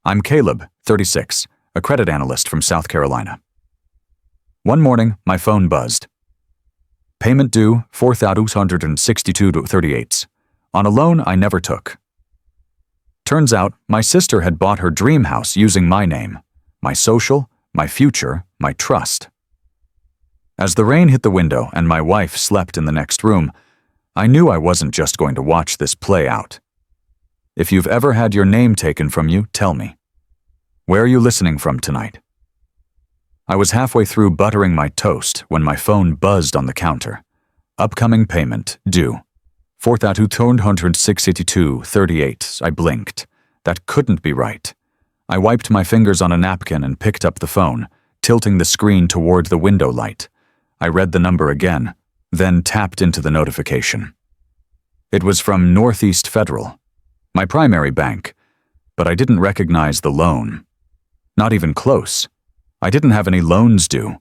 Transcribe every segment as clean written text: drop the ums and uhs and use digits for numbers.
I'm Caleb, 36, a credit analyst from South Carolina. One morning, my phone buzzed. Payment due, $4,262.38, on a loan I never took. Turns out, my sister had bought her dream house using my name, my social, my future, my trust. As the rain hit the window and my wife slept in the next room, I knew I wasn't just going to watch this play out. If you've ever had your name taken from you, tell me. Where are you listening from tonight? I was halfway through buttering my toast when my phone buzzed on the counter. Upcoming payment, due. $4,262.38. I blinked. That couldn't be right. I wiped my fingers on a napkin and picked up the phone, tilting the screen toward the window light. I read the number again, then tapped into the notification. It was from Northeast Federal, my primary bank, but I didn't recognize the loan. Not even close. I didn't have any loans due.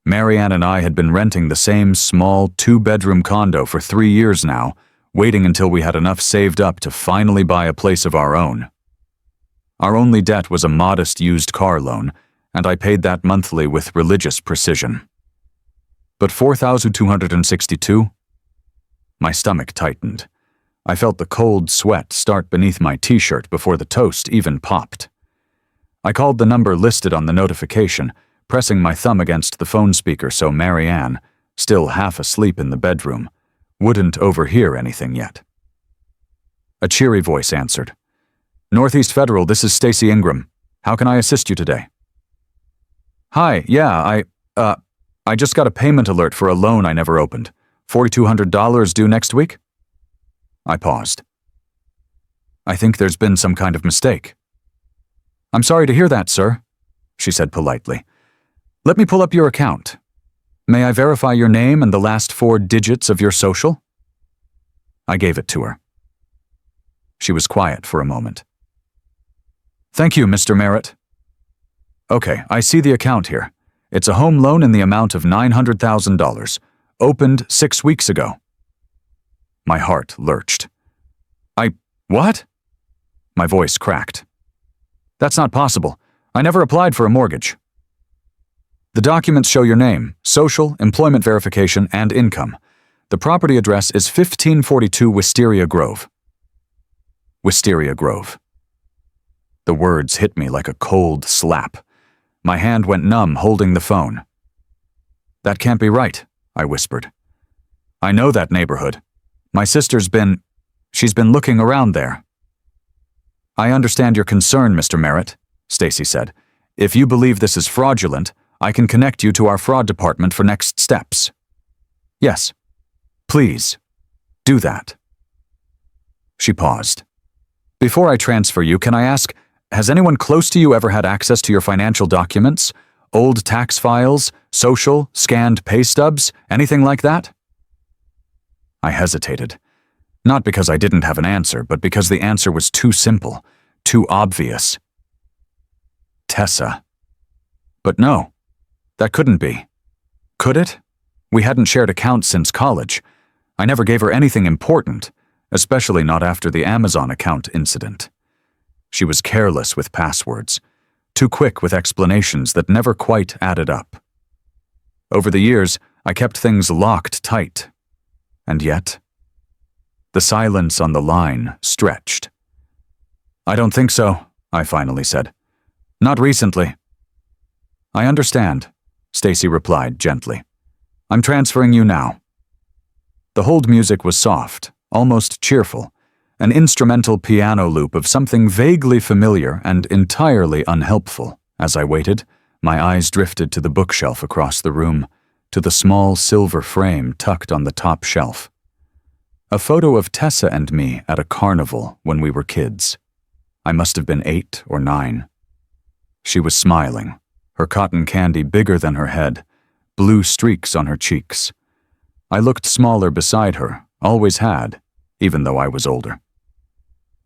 Marianne and I had been renting the same small 2-bedroom condo for 3 years now, waiting until we had enough saved up to finally buy a place of our own. Our only debt was a modest used car loan, and I paid that monthly with religious precision. But $4,262? My stomach tightened. I felt the cold sweat start beneath my t-shirt before the toast even popped. I called the number listed on the notification, pressing my thumb against the phone speaker so Marianne, still half asleep in the bedroom, wouldn't overhear anything yet. A cheery voice answered. Northeast Federal, this is Stacy Ingram. How can I assist you today? Hi, yeah, I just got a payment alert for a loan I never opened. $4,200 due next week? I paused. I think there's been some kind of mistake. I'm sorry to hear that, sir, she said politely. Let me pull up your account. May I verify your name and the last 4 digits of your social? I gave it to her. She was quiet for a moment. Thank you, Mr. Merritt. Okay, I see the account here. It's a home loan in the amount of $900,000, opened 6 weeks ago. My heart lurched. What? My voice cracked. That's not possible. I never applied for a mortgage. The documents show your name, social, employment verification, and income. The property address is 1542 Wisteria Grove. Wisteria Grove. The words hit me like a cold slap. My hand went numb holding the phone. That can't be right, I whispered. I know that neighborhood. My sister's she's been looking around there. I understand your concern, Mr. Merritt, Stacy said. If you believe this is fraudulent, I can connect you to our fraud department for next steps. Yes, please, do that. She paused. Before I transfer you, can I ask, has anyone close to you ever had access to your financial documents? Old tax files, social, scanned pay stubs, anything like that? I hesitated. Not because I didn't have an answer, but because the answer was too simple, too obvious. Tessa. But no, that couldn't be. Could it? We hadn't shared accounts since college. I never gave her anything important, especially not after the Amazon account incident. She was careless with passwords, too quick with explanations that never quite added up. Over the years, I kept things locked tight. And yet, the silence on the line stretched. I don't think so, I finally said. Not recently. I understand, Stacy replied gently. I'm transferring you now. The hold music was soft, almost cheerful, an instrumental piano loop of something vaguely familiar and entirely unhelpful. As I waited, my eyes drifted to the bookshelf across the room, to the small silver frame tucked on the top shelf. A photo of Tessa and me at a carnival when we were kids. I must have been 8 or 9. She was smiling, her cotton candy bigger than her head, blue streaks on her cheeks. I looked smaller beside her, always had, even though I was older.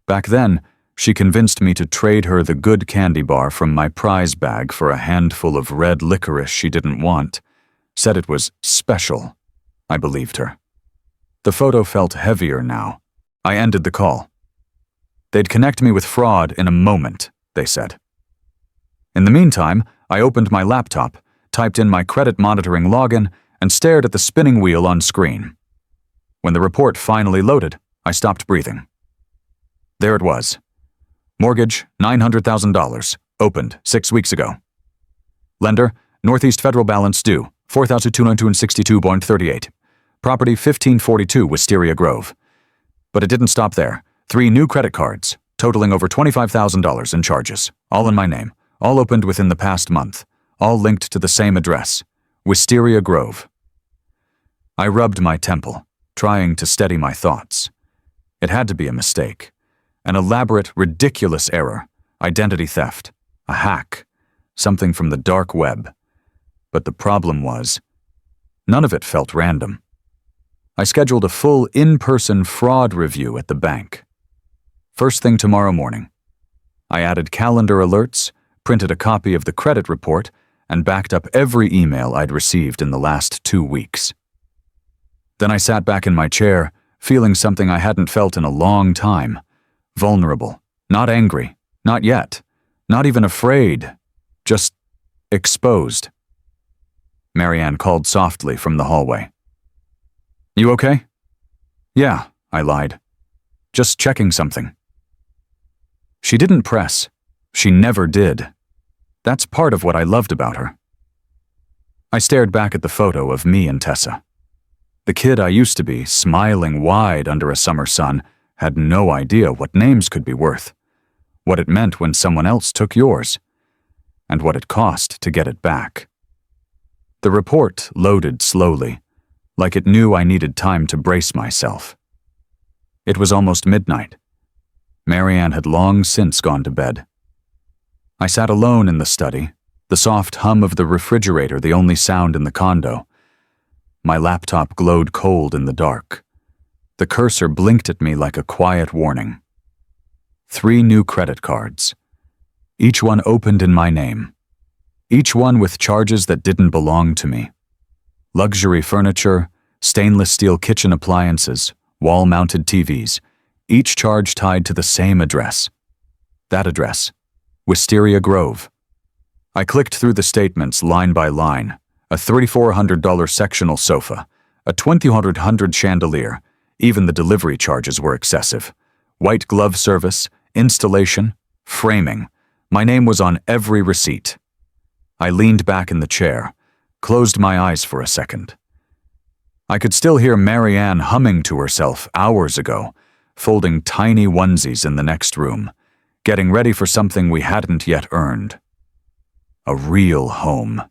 Back then, she convinced me to trade her the good candy bar from my prize bag for a handful of red licorice she didn't want, said it was special. I believed her. The photo felt heavier now. I ended the call. They'd connect me with fraud in a moment, they said. In the meantime, I opened my laptop, typed in my credit monitoring login, and stared at the spinning wheel on screen. When the report finally loaded, I stopped breathing. There it was. Mortgage, $900,000, opened 6 weeks ago. Lender, Northeast Federal balance due, $4,262.38. Property 1542 Wisteria Grove. But it didn't stop there. 3 new credit cards, totaling over $25,000 in charges, all in my name, all opened within the past month, all linked to the same address, Wisteria Grove. I rubbed my temple, trying to steady my thoughts. It had to be a mistake. An elaborate, ridiculous error, identity theft, a hack, something from the dark web. But the problem was, none of it felt random. I scheduled a full in-person fraud review at the bank. First thing tomorrow morning. I added calendar alerts, printed a copy of the credit report, and backed up every email I'd received in the last 2 weeks. Then I sat back in my chair, feeling something I hadn't felt in a long time. Vulnerable, not angry, not yet, not even afraid, just exposed. Marianne called softly from the hallway. "You okay?" "Yeah," I lied. "Just checking something." She didn't press. She never did. That's part of what I loved about her. I stared back at the photo of me and Tessa. The kid I used to be, smiling wide under a summer sun, had no idea what names could be worth, what it meant when someone else took yours, and what it cost to get it back. The report loaded slowly, like it knew I needed time to brace myself. It was almost midnight. Marianne had long since gone to bed. I sat alone in the study, the soft hum of the refrigerator the only sound in the condo. My laptop glowed cold in the dark. The cursor blinked at me like a quiet warning. 3 new credit cards. Each one opened in my name. Each one with charges that didn't belong to me. Luxury furniture, stainless steel kitchen appliances, wall-mounted TVs, each charge tied to the same address. That address, Wisteria Grove. I clicked through the statements line by line. A $3,400 sectional sofa, a $2,100 chandelier. Even the delivery charges were excessive. White glove service, installation, framing. My name was on every receipt. I leaned back in the chair, closed my eyes for a second. I could still hear Marianne humming to herself hours ago, folding tiny onesies in the next room, getting ready for something we hadn't yet earned. A real home.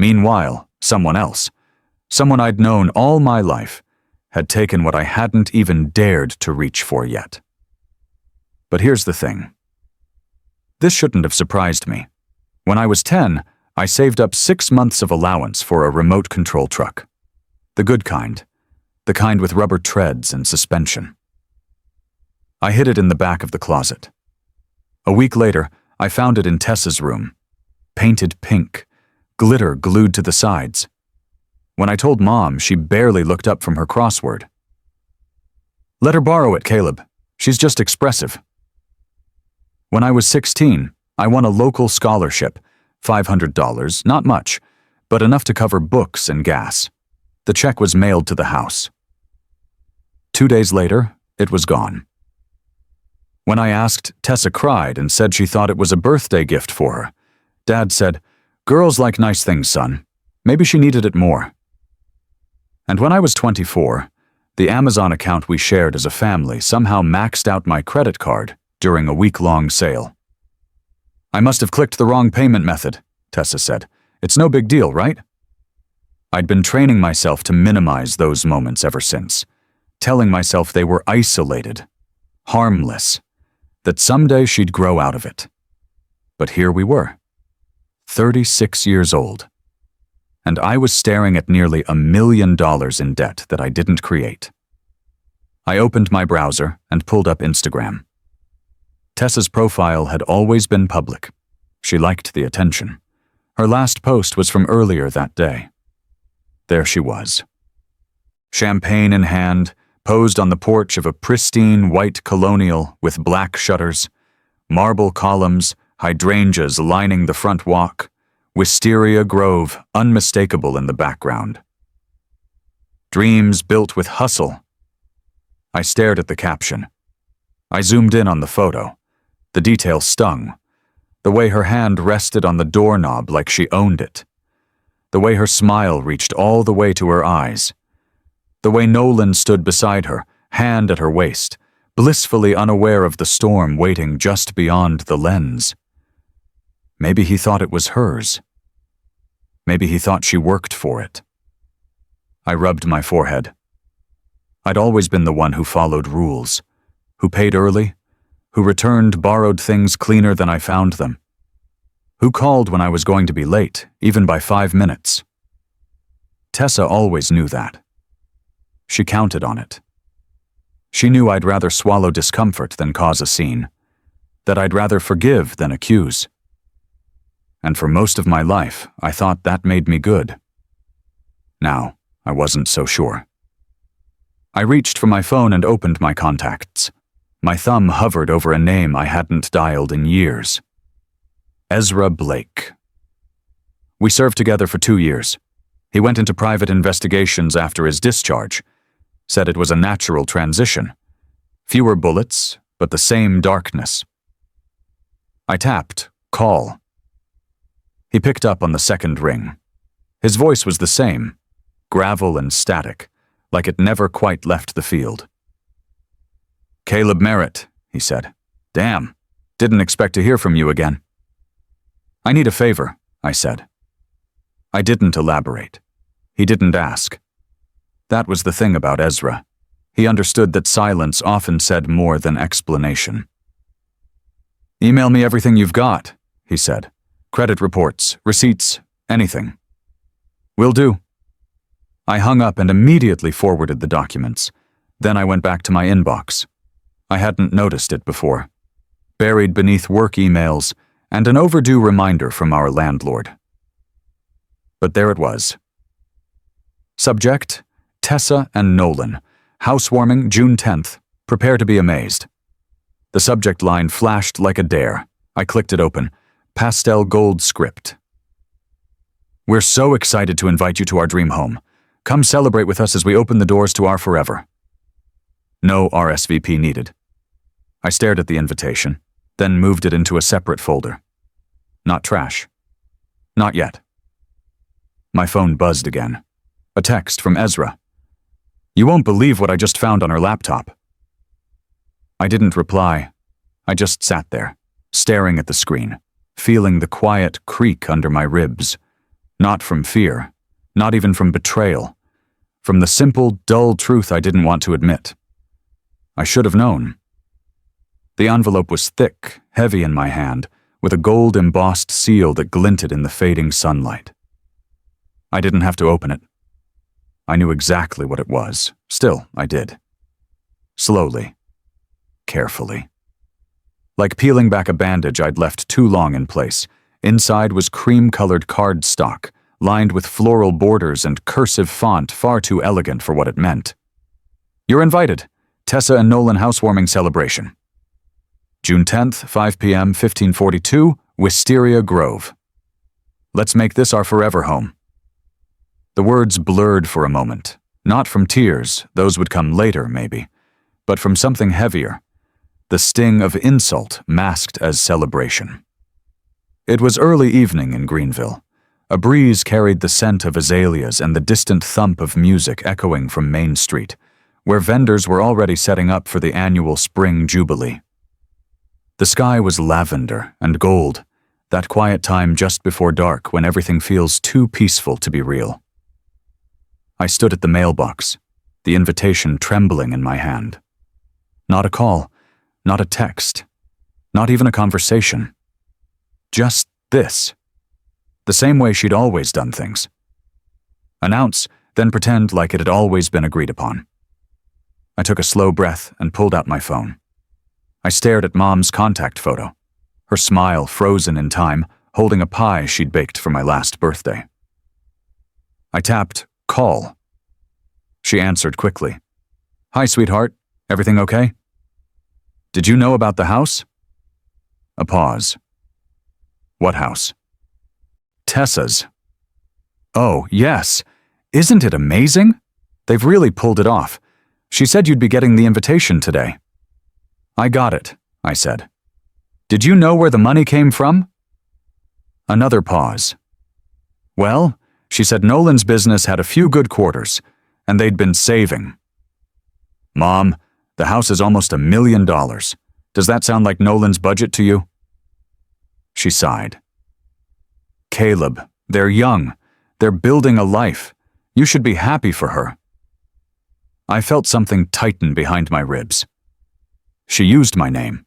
Meanwhile, someone else, someone I'd known all my life, had taken what I hadn't even dared to reach for yet. But here's the thing. This shouldn't have surprised me. When I was 10, I saved up 6 months of allowance for a remote control truck. The good kind. The kind with rubber treads and suspension. I hid it in the back of the closet. A week later, I found it in Tessa's room. Painted pink. Glitter glued to the sides. When I told Mom, she barely looked up from her crossword. "Let her borrow it, Caleb. She's just expressive." When I was 16, I won a local scholarship, $500, not much, but enough to cover books and gas. The check was mailed to the house. 2 days later, it was gone. When I asked, Tessa cried and said she thought it was a birthday gift for her. Dad said, "Girls like nice things, son. Maybe she needed it more." And when I was 24, the Amazon account we shared as a family somehow maxed out my credit card during a week-long sale. "I must have clicked the wrong payment method," Tessa said. "It's no big deal, right?" I'd been training myself to minimize those moments ever since, telling myself they were isolated, harmless, that someday she'd grow out of it. But here we were. 36 years old, and I was staring at nearly $1 million in debt that I didn't create. I opened my browser and pulled up Instagram. Tessa's profile had always been public. She liked the attention. Her last post was from earlier that day. There she was. Champagne in hand, posed on the porch of a pristine white colonial with black shutters, Marble columns, hydrangeas lining the front walk, Wisteria Grove unmistakable in the background. Dreams built with hustle. I stared at the caption. I zoomed in on the photo. The detail stung. The way her hand rested on the doorknob like she owned it. The way her smile reached all the way to her eyes. The way Nolan stood beside her, hand at her waist, blissfully unaware of the storm waiting just beyond the lens. Maybe he thought it was hers. Maybe he thought she worked for it. I rubbed my forehead. I'd always been the one who followed rules, who paid early, who returned borrowed things cleaner than I found them, who called when I was going to be late, even by 5 minutes. Tessa always knew that. She counted on it. She knew I'd rather swallow discomfort than cause a scene, that I'd rather forgive than accuse. And for most of my life, I thought that made me good. Now, I wasn't so sure. I reached for my phone and opened my contacts. My thumb hovered over a name I hadn't dialed in years. Ezra Blake. We served together for 2 years. He went into private investigations after his discharge, said it was a natural transition. Fewer bullets, but the same darkness. I tapped, call. He picked up on the second ring. His voice was the same, gravel and static, like it never quite left the field. Caleb Merritt, he said. Damn, didn't expect to hear from you again. I need a favor, I said. I didn't elaborate. He didn't ask. That was the thing about Ezra. He understood that silence often said more than explanation. Email me everything you've got, he said. Credit reports, receipts, anything. Will do. I hung up and immediately forwarded the documents. Then I went back to my inbox. I hadn't noticed it before. Buried beneath work emails and an overdue reminder from our landlord. But there it was. Subject, Tessa and Nolan. Housewarming, June 10th. Prepare to be amazed. The subject line flashed like a dare. I clicked it open. Pastel gold script. We're so excited to invite you to our dream home. Come celebrate with us as we open the doors to our forever. No RSVP needed. I stared at the invitation, then moved it into a separate folder. Not trash. Not yet. My phone buzzed again. A text from Ezra. You won't believe what I just found on her laptop. I didn't reply. I just sat there, staring at the screen, feeling the quiet creak under my ribs. Not from fear, not even from betrayal, from the simple, dull truth I didn't want to admit. I should have known. The envelope was thick, heavy in my hand, with a gold-embossed seal that glinted in the fading sunlight. I didn't have to open it. I knew exactly what it was. Still, I did. Slowly. Carefully. Like peeling back a bandage I'd left too long in place, inside was cream-colored cardstock, lined with floral borders and cursive font far too elegant for what it meant. You're invited. Tessa and Nolan housewarming celebration. June 10th, 5 p.m., 1542, Wisteria Grove. Let's make this our forever home. The words blurred for a moment, not from tears, those would come later, maybe, but from something heavier, the sting of insult masked as celebration. It was early evening in Greenville. A breeze carried the scent of azaleas and the distant thump of music echoing from Main Street, where vendors were already setting up for the annual spring jubilee. The sky was lavender and gold, that quiet time just before dark when everything feels too peaceful to be real. I stood at the mailbox, the invitation trembling in my hand. Not a call, not a text, not even a conversation. Just this. The same way she'd always done things. Announce, then pretend like it had always been agreed upon. I took a slow breath and pulled out my phone. I stared at Mom's contact photo, her smile frozen in time, holding a pie she'd baked for my last birthday. I tapped call. She answered quickly. Hi, sweetheart. Everything okay? Did you know about the house? A pause. What house? Tessa's. Oh, yes. Isn't it amazing? They've really pulled it off. She said you'd be getting the invitation today. I got it, I said. Did you know where the money came from? Another pause. Well, she said Nolan's business had a few good quarters, and they'd been saving. Mom, the house is almost $1 million. Does that sound like Nolan's budget to you? She sighed. Caleb, they're young. They're building a life. You should be happy for her. I felt something tighten behind my ribs. She used my name.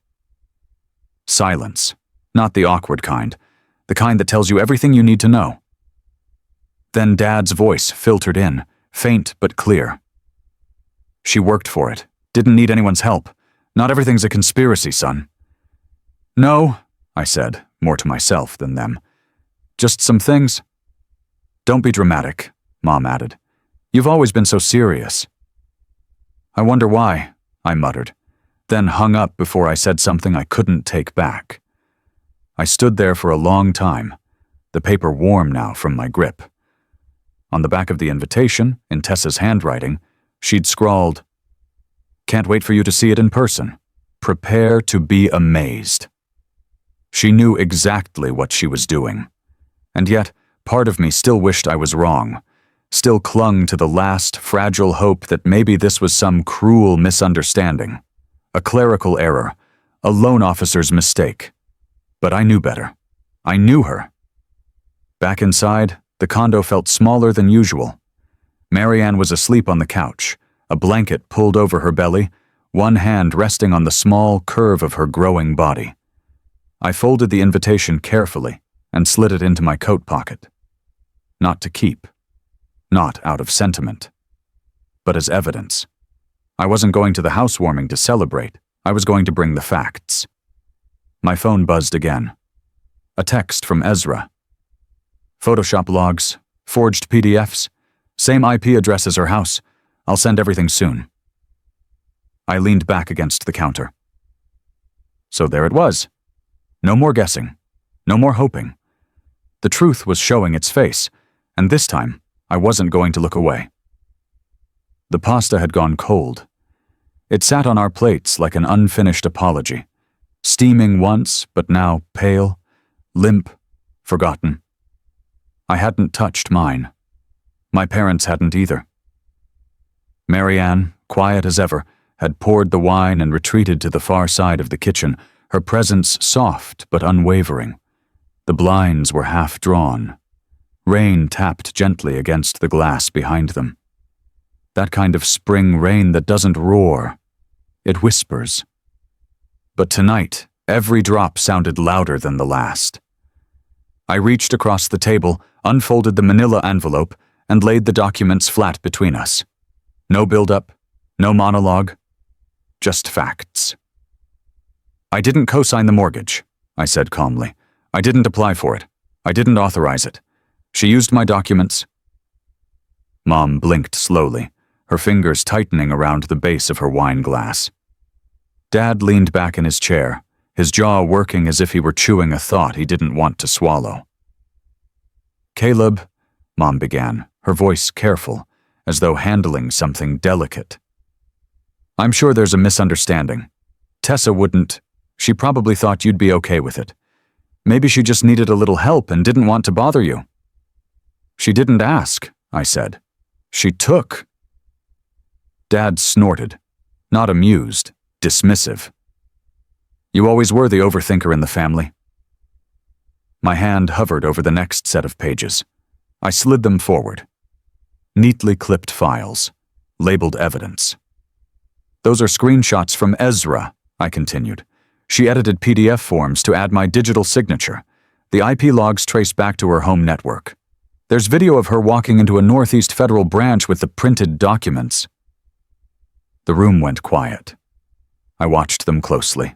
Silence, not the awkward kind, the kind that tells you everything you need to know. Then Dad's voice filtered in, faint but clear. She worked for it, didn't need anyone's help. Not everything's a conspiracy, son. No, I said, more to myself than them. Just some things. Don't be dramatic, Mom added. You've always been so serious. I wonder why, I muttered, then hung up before I said something I couldn't take back. I stood there for a long time, the paper warm now from my grip. On the back of the invitation, in Tessa's handwriting, she'd scrawled, "Can't wait for you to see it in person. Prepare to be amazed." She knew exactly what she was doing. And yet, part of me still wished I was wrong, still clung to the last fragile hope that maybe this was some cruel misunderstanding, a clerical error, a loan officer's mistake. But I knew better. I knew her. Back inside, the condo felt smaller than usual. Marianne was asleep on the couch, a blanket pulled over her belly, one hand resting on the small curve of her growing body. I folded the invitation carefully and slid it into my coat pocket. Not to keep. Not out of sentiment. But as evidence. I wasn't going to the housewarming to celebrate. I was going to bring the facts. My phone buzzed again. A text from Ezra. Photoshop logs, forged PDFs, same IP address as her house. I'll send everything soon. I leaned back against the counter. So there it was. No more guessing. No more hoping. The truth was showing its face, and this time I wasn't going to look away. The pasta had gone cold. It sat on our plates like an unfinished apology, steaming once, but now pale, limp, forgotten. I hadn't touched mine. My parents hadn't either. Marianne, quiet as ever, had poured the wine and retreated to the far side of the kitchen, her presence soft but unwavering. The blinds were half drawn. Rain tapped gently against the glass behind them. That kind of spring rain that doesn't roar. It whispers. But tonight, every drop sounded louder than the last. I reached across the table, unfolded the manila envelope, and laid the documents flat between us. No build-up, no monologue, just facts. I didn't co-sign the mortgage, I said calmly. I didn't apply for it. I didn't authorize it. She used my documents. Mom blinked slowly, her fingers tightening around the base of her wine glass. Dad leaned back in his chair, his jaw working as if he were chewing a thought he didn't want to swallow. Caleb, Mom began, her voice careful, as though handling something delicate. I'm sure there's a misunderstanding. Tessa wouldn't. She probably thought you'd be okay with it. Maybe she just needed a little help and didn't want to bother you. She didn't ask, I said. She took. Dad snorted, not amused, dismissive. You always were the overthinker in the family. My hand hovered over the next set of pages. I slid them forward. Neatly clipped files, labeled evidence. Those are screenshots from Ezra, I continued. She edited PDF forms to add my digital signature. The IP logs trace back to her home network. There's video of her walking into a Northeast Federal branch with the printed documents. The room went quiet. I watched them closely.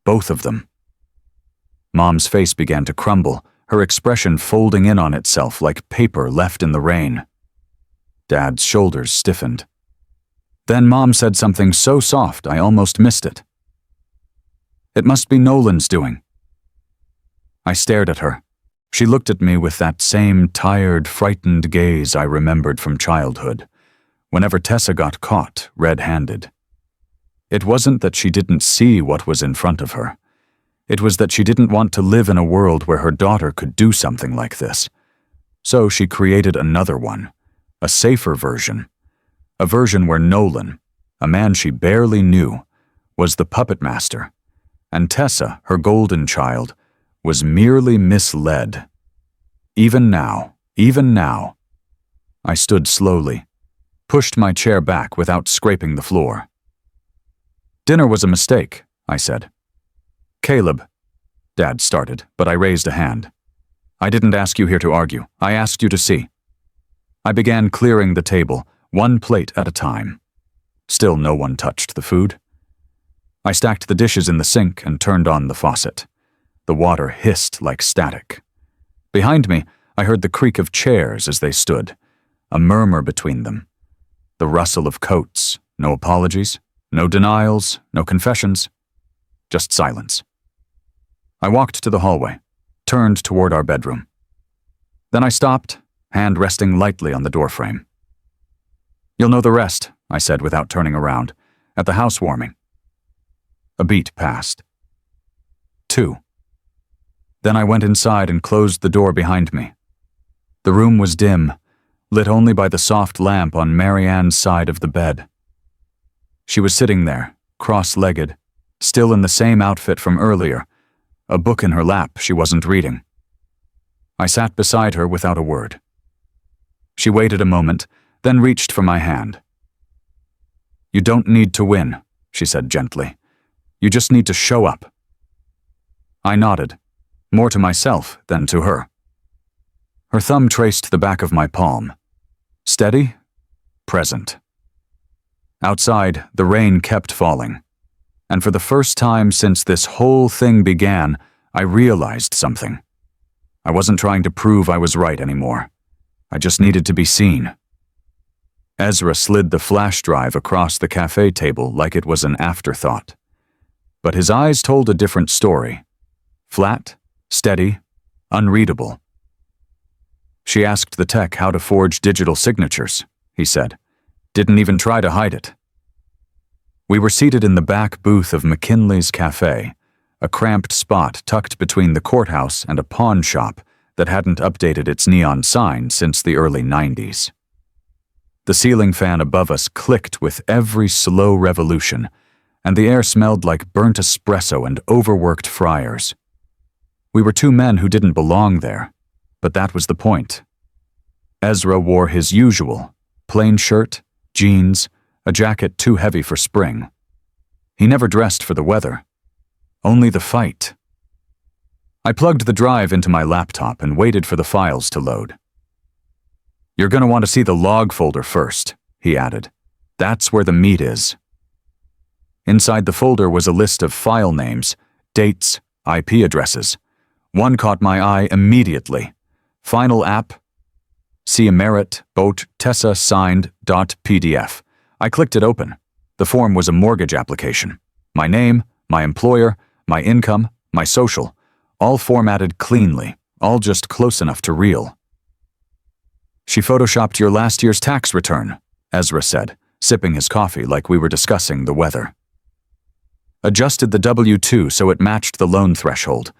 Both of them. Mom's face began to crumble, her expression folding in on itself like paper left in the rain. Dad's shoulders stiffened. Then Mom said something so soft I almost missed it. It must be Nolan's doing, I stared at her. She looked at me with that same tired, frightened gaze I remembered from childhood, whenever Tessa got caught red-handed. It wasn't that she didn't see what was in front of her. It was that she didn't want to live in a world where her daughter could do something like this. So she created another one, a safer version. A version where Nolan, a man she barely knew, was the puppet master, and Tessa, her golden child, was merely misled. Even now, I stood slowly, pushed my chair back without scraping the floor. "Dinner was a mistake," I said. "Caleb," Dad started, but I raised a hand. "I didn't ask you here to argue. I asked you to see." I began clearing the table, one plate at a time. Still no one touched the food. I stacked the dishes in the sink and turned on the faucet. The water hissed like static. Behind me, I heard the creak of chairs as they stood, a murmur between them. The rustle of coats, no apologies, no denials, no confessions, just silence. I walked to the hallway, turned toward our bedroom. Then I stopped, hand resting lightly on the doorframe. "You'll know the rest," I said without turning around, "at the housewarming." A beat passed. 2. Then I went inside and closed the door behind me. The room was dim, lit only by the soft lamp on Marianne's side of the bed. She was sitting there, cross-legged, still in the same outfit from earlier, a book in her lap she wasn't reading. I sat beside her without a word. She waited a moment, then reached for my hand. "You don't need to win," she said gently. "You just need to show up." I nodded, more to myself than to her. Her thumb traced the back of my palm. Steady, present. Outside, the rain kept falling. And for the first time since this whole thing began, I realized something. I wasn't trying to prove I was right anymore. I just needed to be seen. Ezra slid the flash drive across the cafe table like it was an afterthought. But his eyes told a different story. Flat, steady, unreadable. "She asked the tech how to forge digital signatures," he said. "Didn't even try to hide it." We were seated in the back booth of McKinley's Cafe, a cramped spot tucked between the courthouse and a pawn shop that hadn't updated its neon sign since the early 90s. The ceiling fan above us clicked with every slow revolution, and the air smelled like burnt espresso and overworked fryers. We were two men who didn't belong there, but that was the point. Ezra wore his usual, plain shirt, jeans, a jacket too heavy for spring. He never dressed for the weather. Only the fight. I plugged the drive into my laptop and waited for the files to load. "You're going to want to see the log folder first," he added. "That's where the meat is." Inside the folder was a list of file names, dates, IP addresses. One caught my eye immediately. Final app, see Merit, Boat, Tessa signed .pdf. I clicked it open. The form was a mortgage application. My name, my employer, my income, my social, all formatted cleanly, all just close enough to real. "She photoshopped your last year's tax return," Ezra said, sipping his coffee like we were discussing the weather. "Adjusted the W-2 so it matched the loan threshold.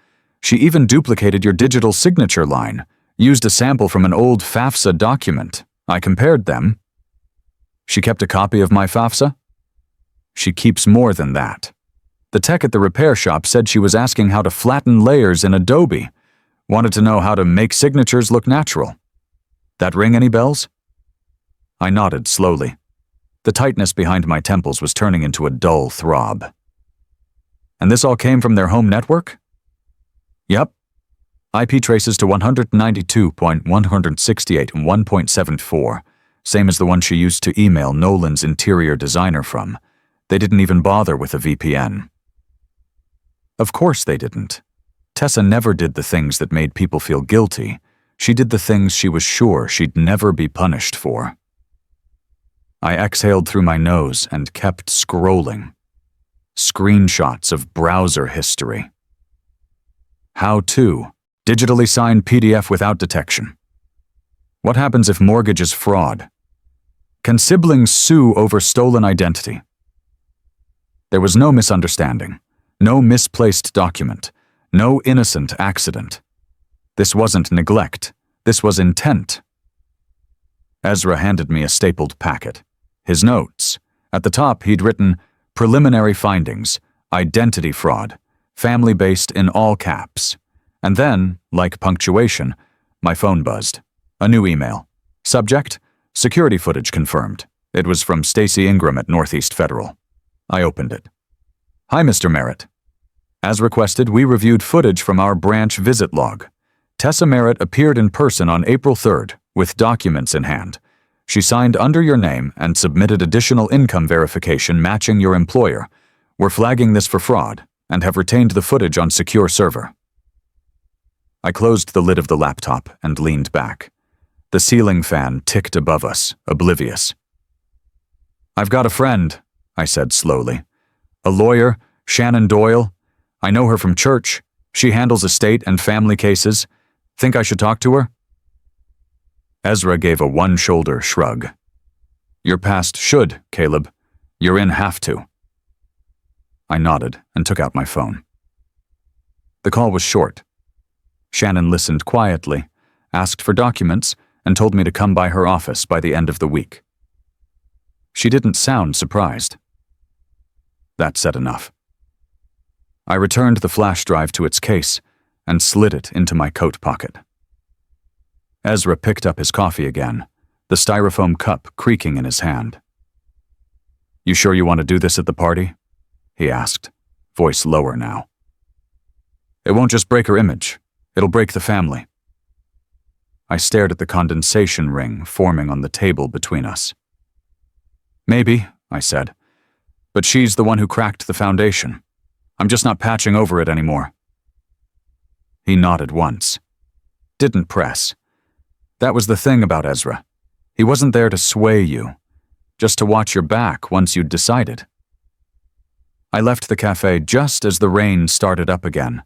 She even duplicated your digital signature line, used a sample from an old FAFSA document. I compared them." "She kept a copy of my FAFSA?" "She keeps more than that. The tech at the repair shop said she was asking how to flatten layers in Adobe. Wanted to know how to make signatures look natural. That ring any bells?" I nodded slowly. The tightness behind my temples was turning into a dull throb. "And this all came from their home network?" "Yep. IP traces to 192.168 and 1.74, same as the one she used to email Nolan's interior designer from. They didn't even bother with a VPN." Of course they didn't. Tessa never did the things that made people feel guilty. She did the things she was sure she'd never be punished for. I exhaled through my nose and kept scrolling. Screenshots of browser history. How to. Digitally sign PDF without detection. What happens if mortgage is fraud? Can siblings sue over stolen identity? There was no misunderstanding, no misplaced document, no innocent accident. This wasn't neglect, this was intent. Ezra handed me a stapled packet. His notes. At the top, he'd written, "Preliminary findings, identity fraud, family-based in all caps." And then, like punctuation, my phone buzzed. A new email. Subject, security footage confirmed. It was from Stacy Ingram at Northeast Federal. I opened it. "Hi, Mr. Merritt. As requested, we reviewed footage from our branch visit log. Tessa Merritt appeared in person on April 3rd, with documents in hand. She signed under your name and submitted additional income verification matching your employer. We're flagging this for fraud and have retained the footage on secure server." I closed the lid of the laptop and leaned back. The ceiling fan ticked above us, oblivious. "I've got a friend," I said slowly. "A lawyer, Shannon Doyle. I know her from church. She handles estate and family cases. Think I should talk to her?" Ezra gave a one-shoulder shrug. "Your past should, Caleb. You're in have to." I nodded and took out my phone. The call was short. Shannon listened quietly, asked for documents, and told me to come by her office by the end of the week. She didn't sound surprised. That said enough. I returned the flash drive to its case and slid it into my coat pocket. Ezra picked up his coffee again, the styrofoam cup creaking in his hand. "You sure you want to do this at the party?" he asked, voice lower now. "It won't just break her image. It'll break the family." I stared at the condensation ring forming on the table between us. "Maybe," I said, "but she's the one who cracked the foundation. I'm just not patching over it anymore." He nodded once. Didn't press. That was the thing about Ezra. He wasn't there to sway you, just to watch your back once you'd decided. I left the cafe just as the rain started up again,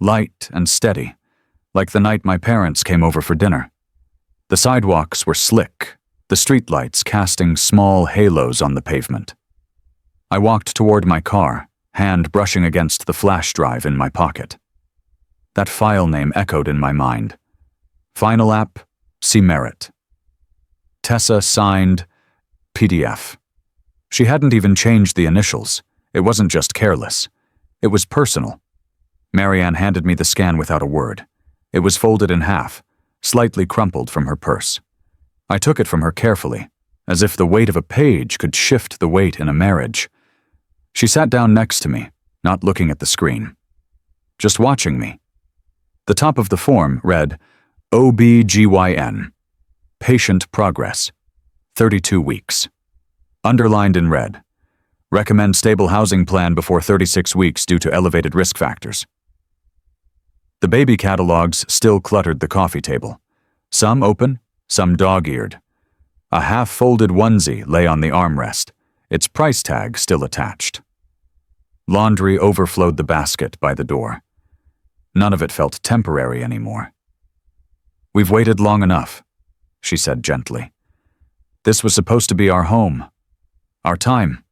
light and steady, like the night my parents came over for dinner. The sidewalks were slick, the streetlights casting small halos on the pavement. I walked toward my car, hand brushing against the flash drive in my pocket. That file name echoed in my mind. Final app, C. Merritt. Tessa signed PDF. She hadn't even changed the initials. It wasn't just careless. It was personal. Marianne handed me the scan without a word. It was folded in half, slightly crumpled from her purse. I took it from her carefully, as if the weight of a page could shift the weight in a marriage. She sat down next to me, not looking at the screen, just watching me. The top of the form read, OBGYN, patient progress, 32 weeks. Underlined in red, recommend stable housing plan before 36 weeks due to elevated risk factors. The baby catalogs still cluttered the coffee table, some open, some dog-eared. A half-folded onesie lay on the armrest, its price tag still attached. Laundry overflowed the basket by the door. None of it felt temporary anymore. "We've waited long enough," she said gently. "This was supposed to be our home, our time."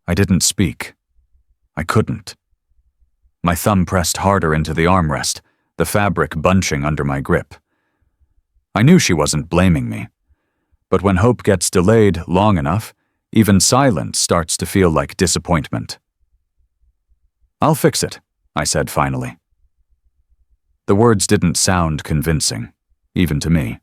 I didn't speak. I couldn't. My thumb pressed harder into the armrest, the fabric bunching under my grip. I knew she wasn't blaming me. But when hope gets delayed long enough, even silence starts to feel like disappointment. "I'll fix it," I said finally. The words didn't sound convincing, even to me.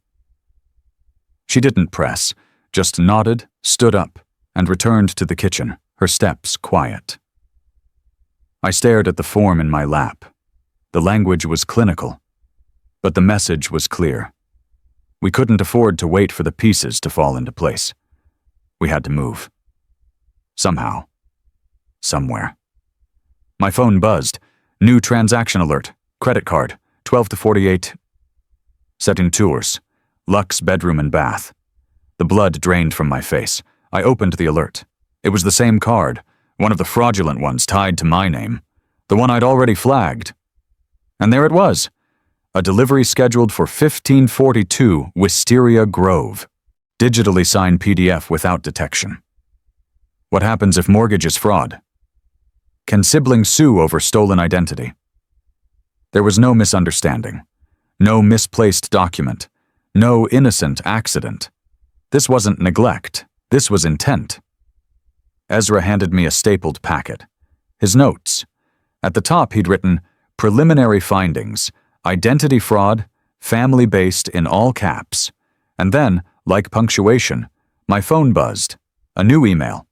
She didn't press, just nodded, stood up, and returned to the kitchen, her steps quiet. I stared at the form in my lap. The language was clinical, but the message was clear. We couldn't afford to wait for the pieces to fall into place. We had to move. Somehow. Somewhere. My phone buzzed. New transaction alert. Credit card. 12 to 48. Setting tours. Luxe bedroom and bath. The blood drained from my face. I opened the alert. It was the same card, one of the fraudulent ones tied to my name, the one I'd already flagged. And there it was. A delivery scheduled for 1542 Wisteria Grove. Digitally signed PDF without detection. What happens if mortgage is fraud? Can siblings sue over stolen identity? There was no misunderstanding. No misplaced document. No innocent accident. This wasn't neglect. This was intent. Ezra handed me a stapled packet. His notes. At the top he'd written, "Preliminary findings, identity fraud, family-based in all caps." And then, like punctuation, my phone buzzed. A new email.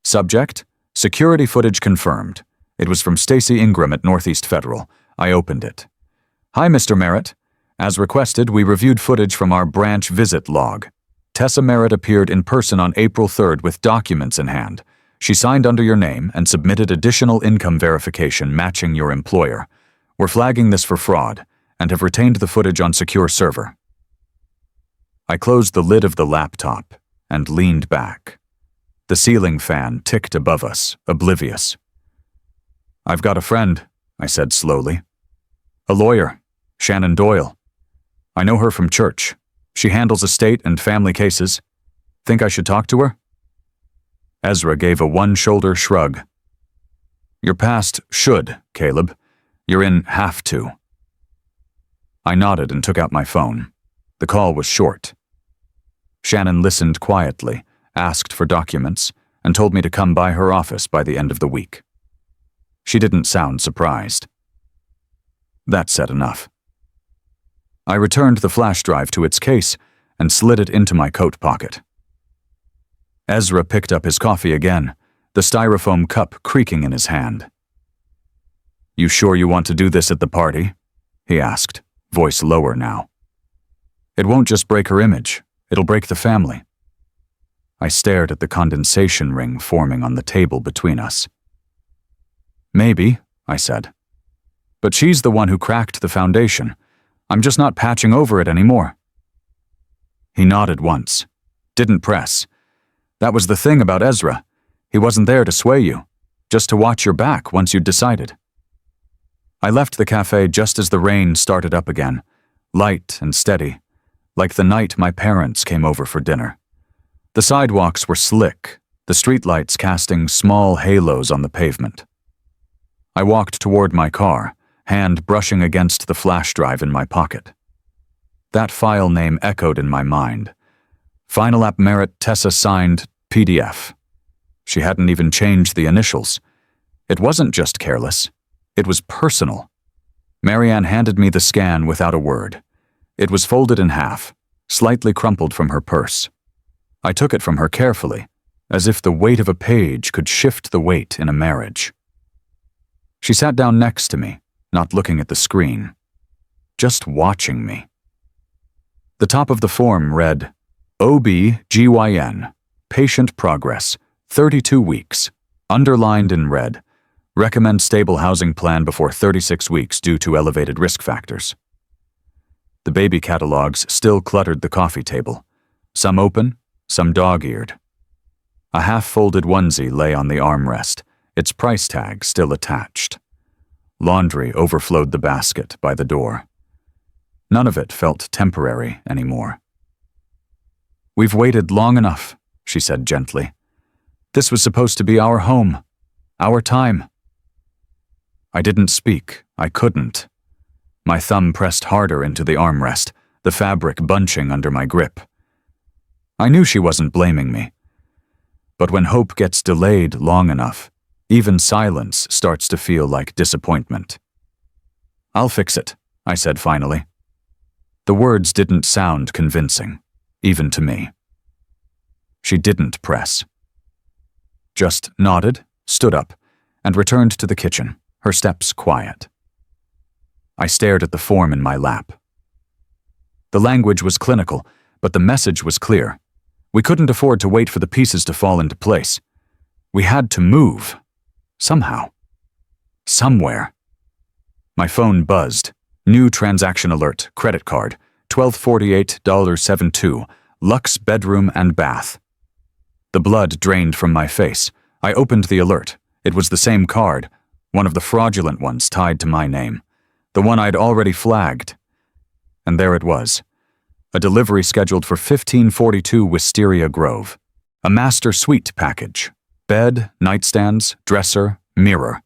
Subject, security footage confirmed. It was from Stacy Ingram at Northeast Federal. I opened it. "Hi, Mr. Merritt. As requested, we reviewed footage from our branch visit log. Tessa Merritt appeared in person on April 3rd with documents in hand. She signed under your name and submitted additional income verification matching your employer. We're flagging this for fraud and have retained the footage on secure server." I closed the lid of the laptop and leaned back. The ceiling fan ticked above us, oblivious. "I've got a friend," I said slowly. "A lawyer, Shannon Doyle. I know her from church. She handles estate and family cases. Think I should talk to her?" Ezra gave a one-shoulder shrug. "You're past should, Caleb. You're in have to." I nodded and took out my phone. The call was short. Shannon listened quietly, asked for documents, and told me to come by her office by the end of the week. She didn't sound surprised. That said enough. I returned the flash drive to its case and slid it into my coat pocket. Ezra picked up his coffee again, the styrofoam cup creaking in his hand. "You sure you want to do this at the party?" he asked, voice lower now. "It won't just break her image, it'll break the family." I stared at the condensation ring forming on the table between us. "Maybe," I said. "But she's the one who cracked the foundation. I'm just not patching over it anymore." He nodded once. Didn't press. That was the thing about Ezra. He wasn't there to sway you, just to watch your back once you'd decided. I left the cafe just as the rain started up again, light and steady, like the night my parents came over for dinner. The sidewalks were slick, the streetlights casting small halos on the pavement. I walked toward my car, hand brushing against the flash drive in my pocket. That file name echoed in my mind. Final App Merritt Tessa signed PDF. She hadn't even changed the initials. It wasn't just careless. It was personal. Marianne handed me the scan without a word. It was folded in half, slightly crumpled from her purse. I took it from her carefully, as if the weight of a page could shift the weight in a marriage. She sat down next to me, not looking at the screen, just watching me. The top of the form read, OB-GYN, patient progress, 32 weeks, underlined in red, recommend stable housing plan before 36 weeks due to elevated risk factors. The baby catalogs still cluttered the coffee table, some open, some dog-eared. A half-folded onesie lay on the armrest, its price tag still attached. Laundry overflowed the basket by the door. None of it felt temporary anymore. "We've waited long enough," she said gently. "This was supposed to be our home, our time." I didn't speak. I couldn't. My thumb pressed harder into the armrest, the fabric bunching under my grip. I knew she wasn't blaming me. But when hope gets delayed long enough, even silence starts to feel like disappointment. "I'll fix it," I said finally. The words didn't sound convincing, even to me. She didn't press. Just nodded, stood up, and returned to the kitchen, her steps quiet. I stared at the form in my lap. The language was clinical, but the message was clear. We couldn't afford to wait for the pieces to fall into place. We had to move. Somehow. Somewhere. My phone buzzed. New transaction alert, credit card, $1248.72, Lux bedroom and bath. The blood drained from my face. I opened the alert. It was the same card, one of the fraudulent ones tied to my name. the one I'd already flagged. And there it was, a delivery scheduled for 1542 Wisteria Grove. A master suite package. Bed, nightstands, dresser, mirror.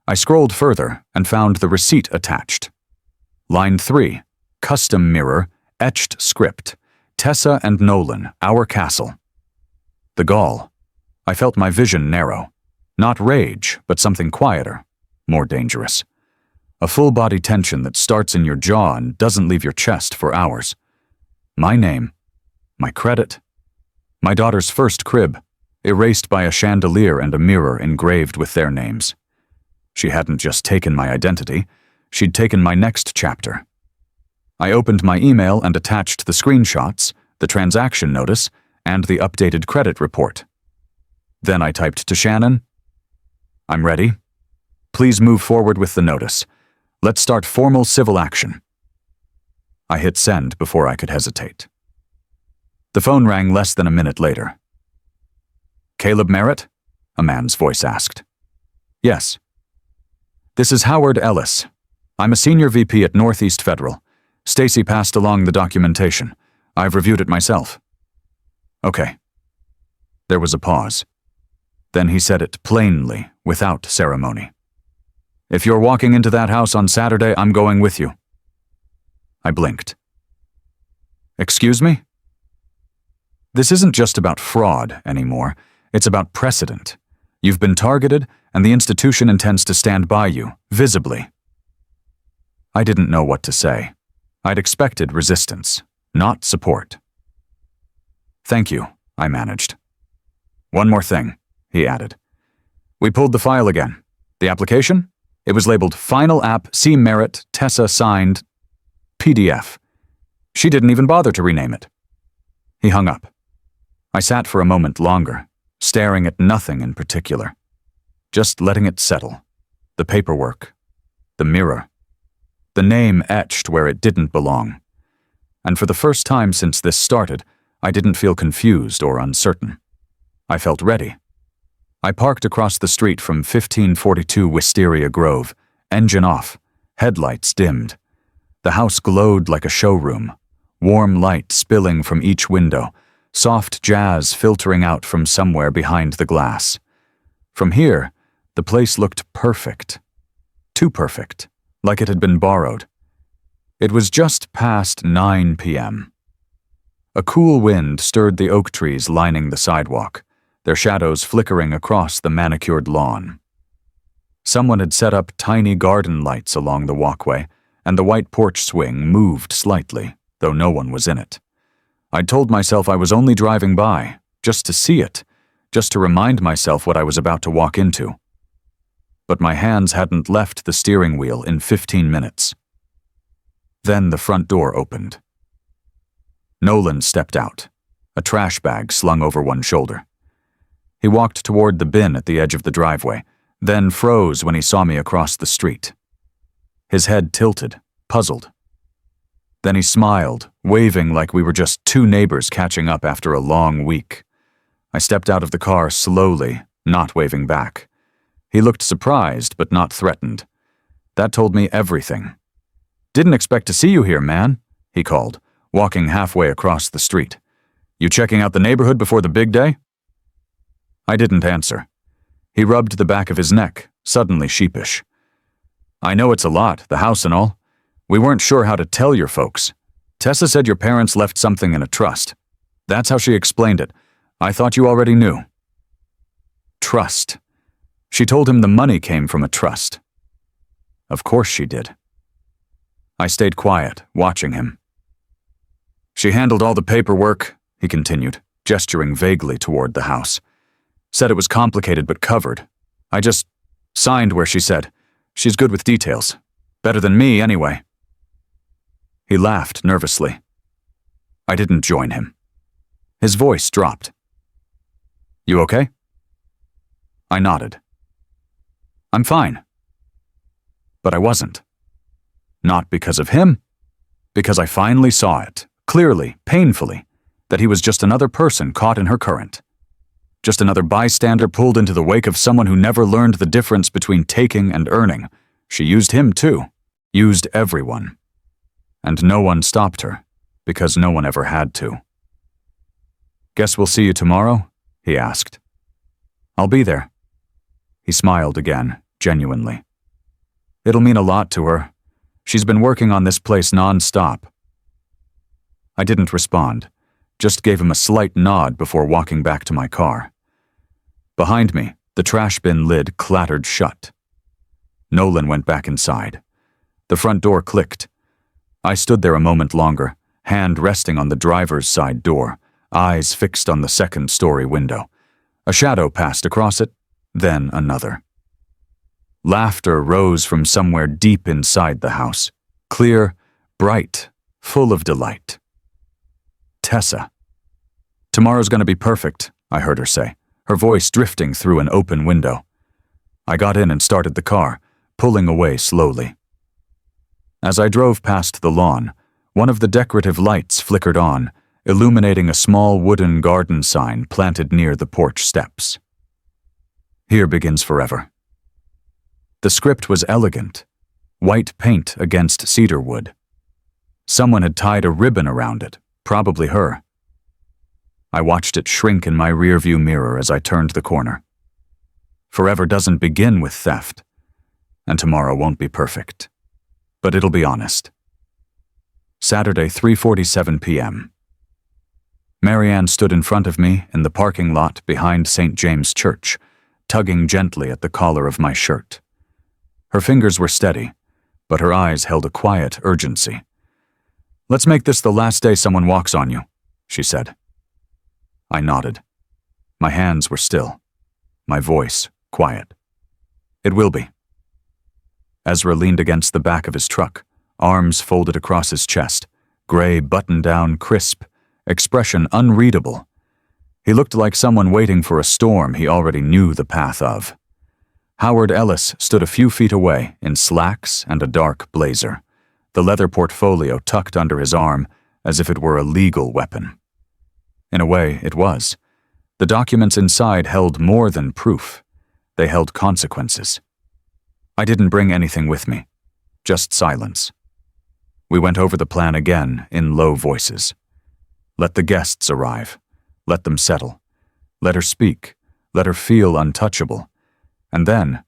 I scrolled further and found the receipt attached. Line 3, custom mirror, etched script. Tessa and Nolan, our castle. The gall. I felt my vision narrow. Not rage, but something quieter, more dangerous. A full-body tension that starts in your jaw and doesn't leave your chest for hours. My name, my credit, my daughter's first crib, erased by a chandelier and a mirror engraved with their names. She hadn't just taken my identity, she'd taken my next chapter. I opened my email and attached the screenshots, the transaction notice, and the updated credit report. Then I typed to Shannon, "I'm ready. Please move forward with the notice. Let's start formal civil action." I hit send before I could hesitate. The phone rang less than a minute later. "Caleb Merritt?" a man's voice asked. "Yes." "This is Howard Ellis. I'm a senior VP at Northeast Federal. Stacy passed along the documentation. I've reviewed it myself." "Okay." There was a pause. Then he said it plainly, without ceremony. "If you're walking into that house on Saturday, I'm going with you." I blinked. "Excuse me?" This isn't just about fraud anymore. It's about precedent. You've been targeted, and the institution intends to stand by you, visibly. I didn't know what to say. I'd expected resistance, not support. "Thank you," I managed. "One more thing," he added. "We pulled the file again. The application? It was labeled Final App C. Merritt, Tessa signed, PDF. She didn't even bother to rename it." He hung up. I sat for a moment longer, staring at nothing in particular. Just letting it settle. The paperwork. The mirror. The name etched where it didn't belong. And for the first time since this started, I didn't feel confused or uncertain. I felt ready. I parked across the street from 1542 Wisteria Grove, engine off, headlights dimmed. The house glowed like a showroom, warm light spilling from each window, soft jazz filtering out from somewhere behind the glass. From here, the place looked perfect. Too perfect, like it had been borrowed. It was just past 9 p.m. A cool wind stirred the oak trees lining the sidewalk, their shadows flickering across the manicured lawn. Someone had set up tiny garden lights along the walkway, and the white porch swing moved slightly, though no one was in it. I'd told myself I was only driving by, just to see it, just to remind myself what I was about to walk into. But my hands hadn't left the steering wheel in 15 minutes. Then the front door opened. Nolan stepped out, a trash bag slung over one shoulder. He walked toward the bin at the edge of the driveway, then froze when he saw me across the street. His head tilted, puzzled. Then he smiled, waving like we were just two neighbors catching up after a long week. I stepped out of the car slowly, not waving back. He looked surprised, but not threatened. That told me everything. "Didn't expect to see you here, man," he called, walking halfway across the street. "You checking out the neighborhood before the big day?" I didn't answer. He rubbed the back of his neck, suddenly sheepish. "I know it's a lot, the house and all. We weren't sure how to tell your folks. Tessa said your parents left something in a trust. That's how she explained it. I thought you already knew." Trust. She told him the money came from a trust. Of course she did. I stayed quiet, watching him. "She handled all the paperwork," he continued, gesturing vaguely toward the house. "Said it was complicated but covered. I just signed where she said. She's good with details. Better than me, anyway." He laughed nervously. I didn't join him. His voice dropped. "You okay?" I nodded. "I'm fine." But I wasn't. Not because of him. Because I finally saw it, clearly, painfully, that he was just another person caught in her current. Just another bystander pulled into the wake of someone who never learned the difference between taking and earning. She used him, too. Used everyone. And no one stopped her, because no one ever had to. "Guess we'll see you tomorrow?" he asked. "I'll be there." He smiled again, genuinely. "It'll mean a lot to her. She's been working on this place non-stop." I didn't respond, just gave him a slight nod before walking back to my car. Behind me, the trash bin lid clattered shut. Nolan went back inside. The front door clicked. I stood there a moment longer, hand resting on the driver's side door, eyes fixed on the second-story window. A shadow passed across it, then another. Laughter rose from somewhere deep inside the house, clear, bright, full of delight. "Tessa." "Tomorrow's going to be perfect," I heard her say, her voice drifting through an open window. I got in and started the car, pulling away slowly. As I drove past the lawn, one of the decorative lights flickered on, illuminating a small wooden garden sign planted near the porch steps. "Here begins forever." The script was elegant, white paint against cedar wood. Someone had tied a ribbon around it, probably her. I watched it shrink in my rearview mirror as I turned the corner. Forever doesn't begin with theft, and tomorrow won't be perfect. But it'll be honest. Saturday, 3:47 p.m. Marianne stood in front of me in the parking lot behind St. James Church, tugging gently at the collar of my shirt. Her fingers were steady, but her eyes held a quiet urgency. "Let's make this the last day someone walks on you," she said. I nodded. My hands were still, my voice quiet. "It will be." Ezra leaned against the back of his truck, arms folded across his chest, gray button-down crisp, expression unreadable. He looked like someone waiting for a storm he already knew the path of. Howard Ellis stood a few feet away in slacks and a dark blazer, the leather portfolio tucked under his arm as if it were a legal weapon. In a way, it was. The documents inside held more than proof. They held consequences. I didn't bring anything with me, just silence. We went over the plan again in low voices. Let the guests arrive. Let them settle. Let her speak. Let her feel untouchable. And then,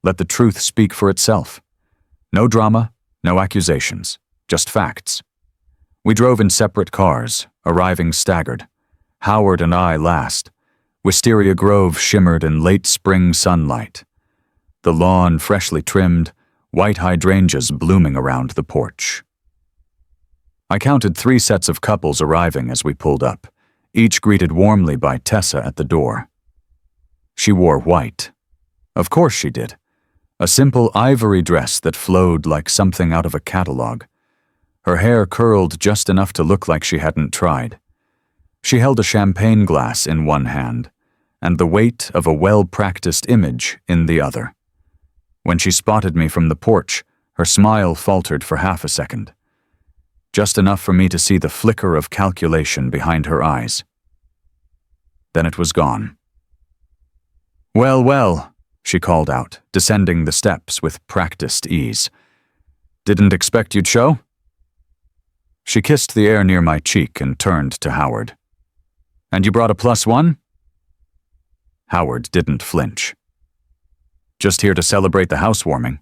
let the truth speak for itself. No drama, no accusations, just facts. We drove in separate cars, arriving staggered. Howard and I last. Wisteria Grove shimmered in late spring sunlight. The lawn freshly trimmed, white hydrangeas blooming around the porch. I counted 3 sets of couples arriving as we pulled up, each greeted warmly by Tessa at the door. She wore white. Of course she did. A simple ivory dress that flowed like something out of a catalog. Her hair curled just enough to look like she hadn't tried. She held a champagne glass in one hand, and the weight of a well-practiced image in the other. When she spotted me from the porch, her smile faltered for half a second. Just enough for me to see the flicker of calculation behind her eyes. Then it was gone. "Well, well," she called out, descending the steps with practiced ease. "Didn't expect you'd show?" She kissed the air near my cheek and turned to Howard. "And you brought a +1?" Howard didn't flinch. "Just here to celebrate the housewarming."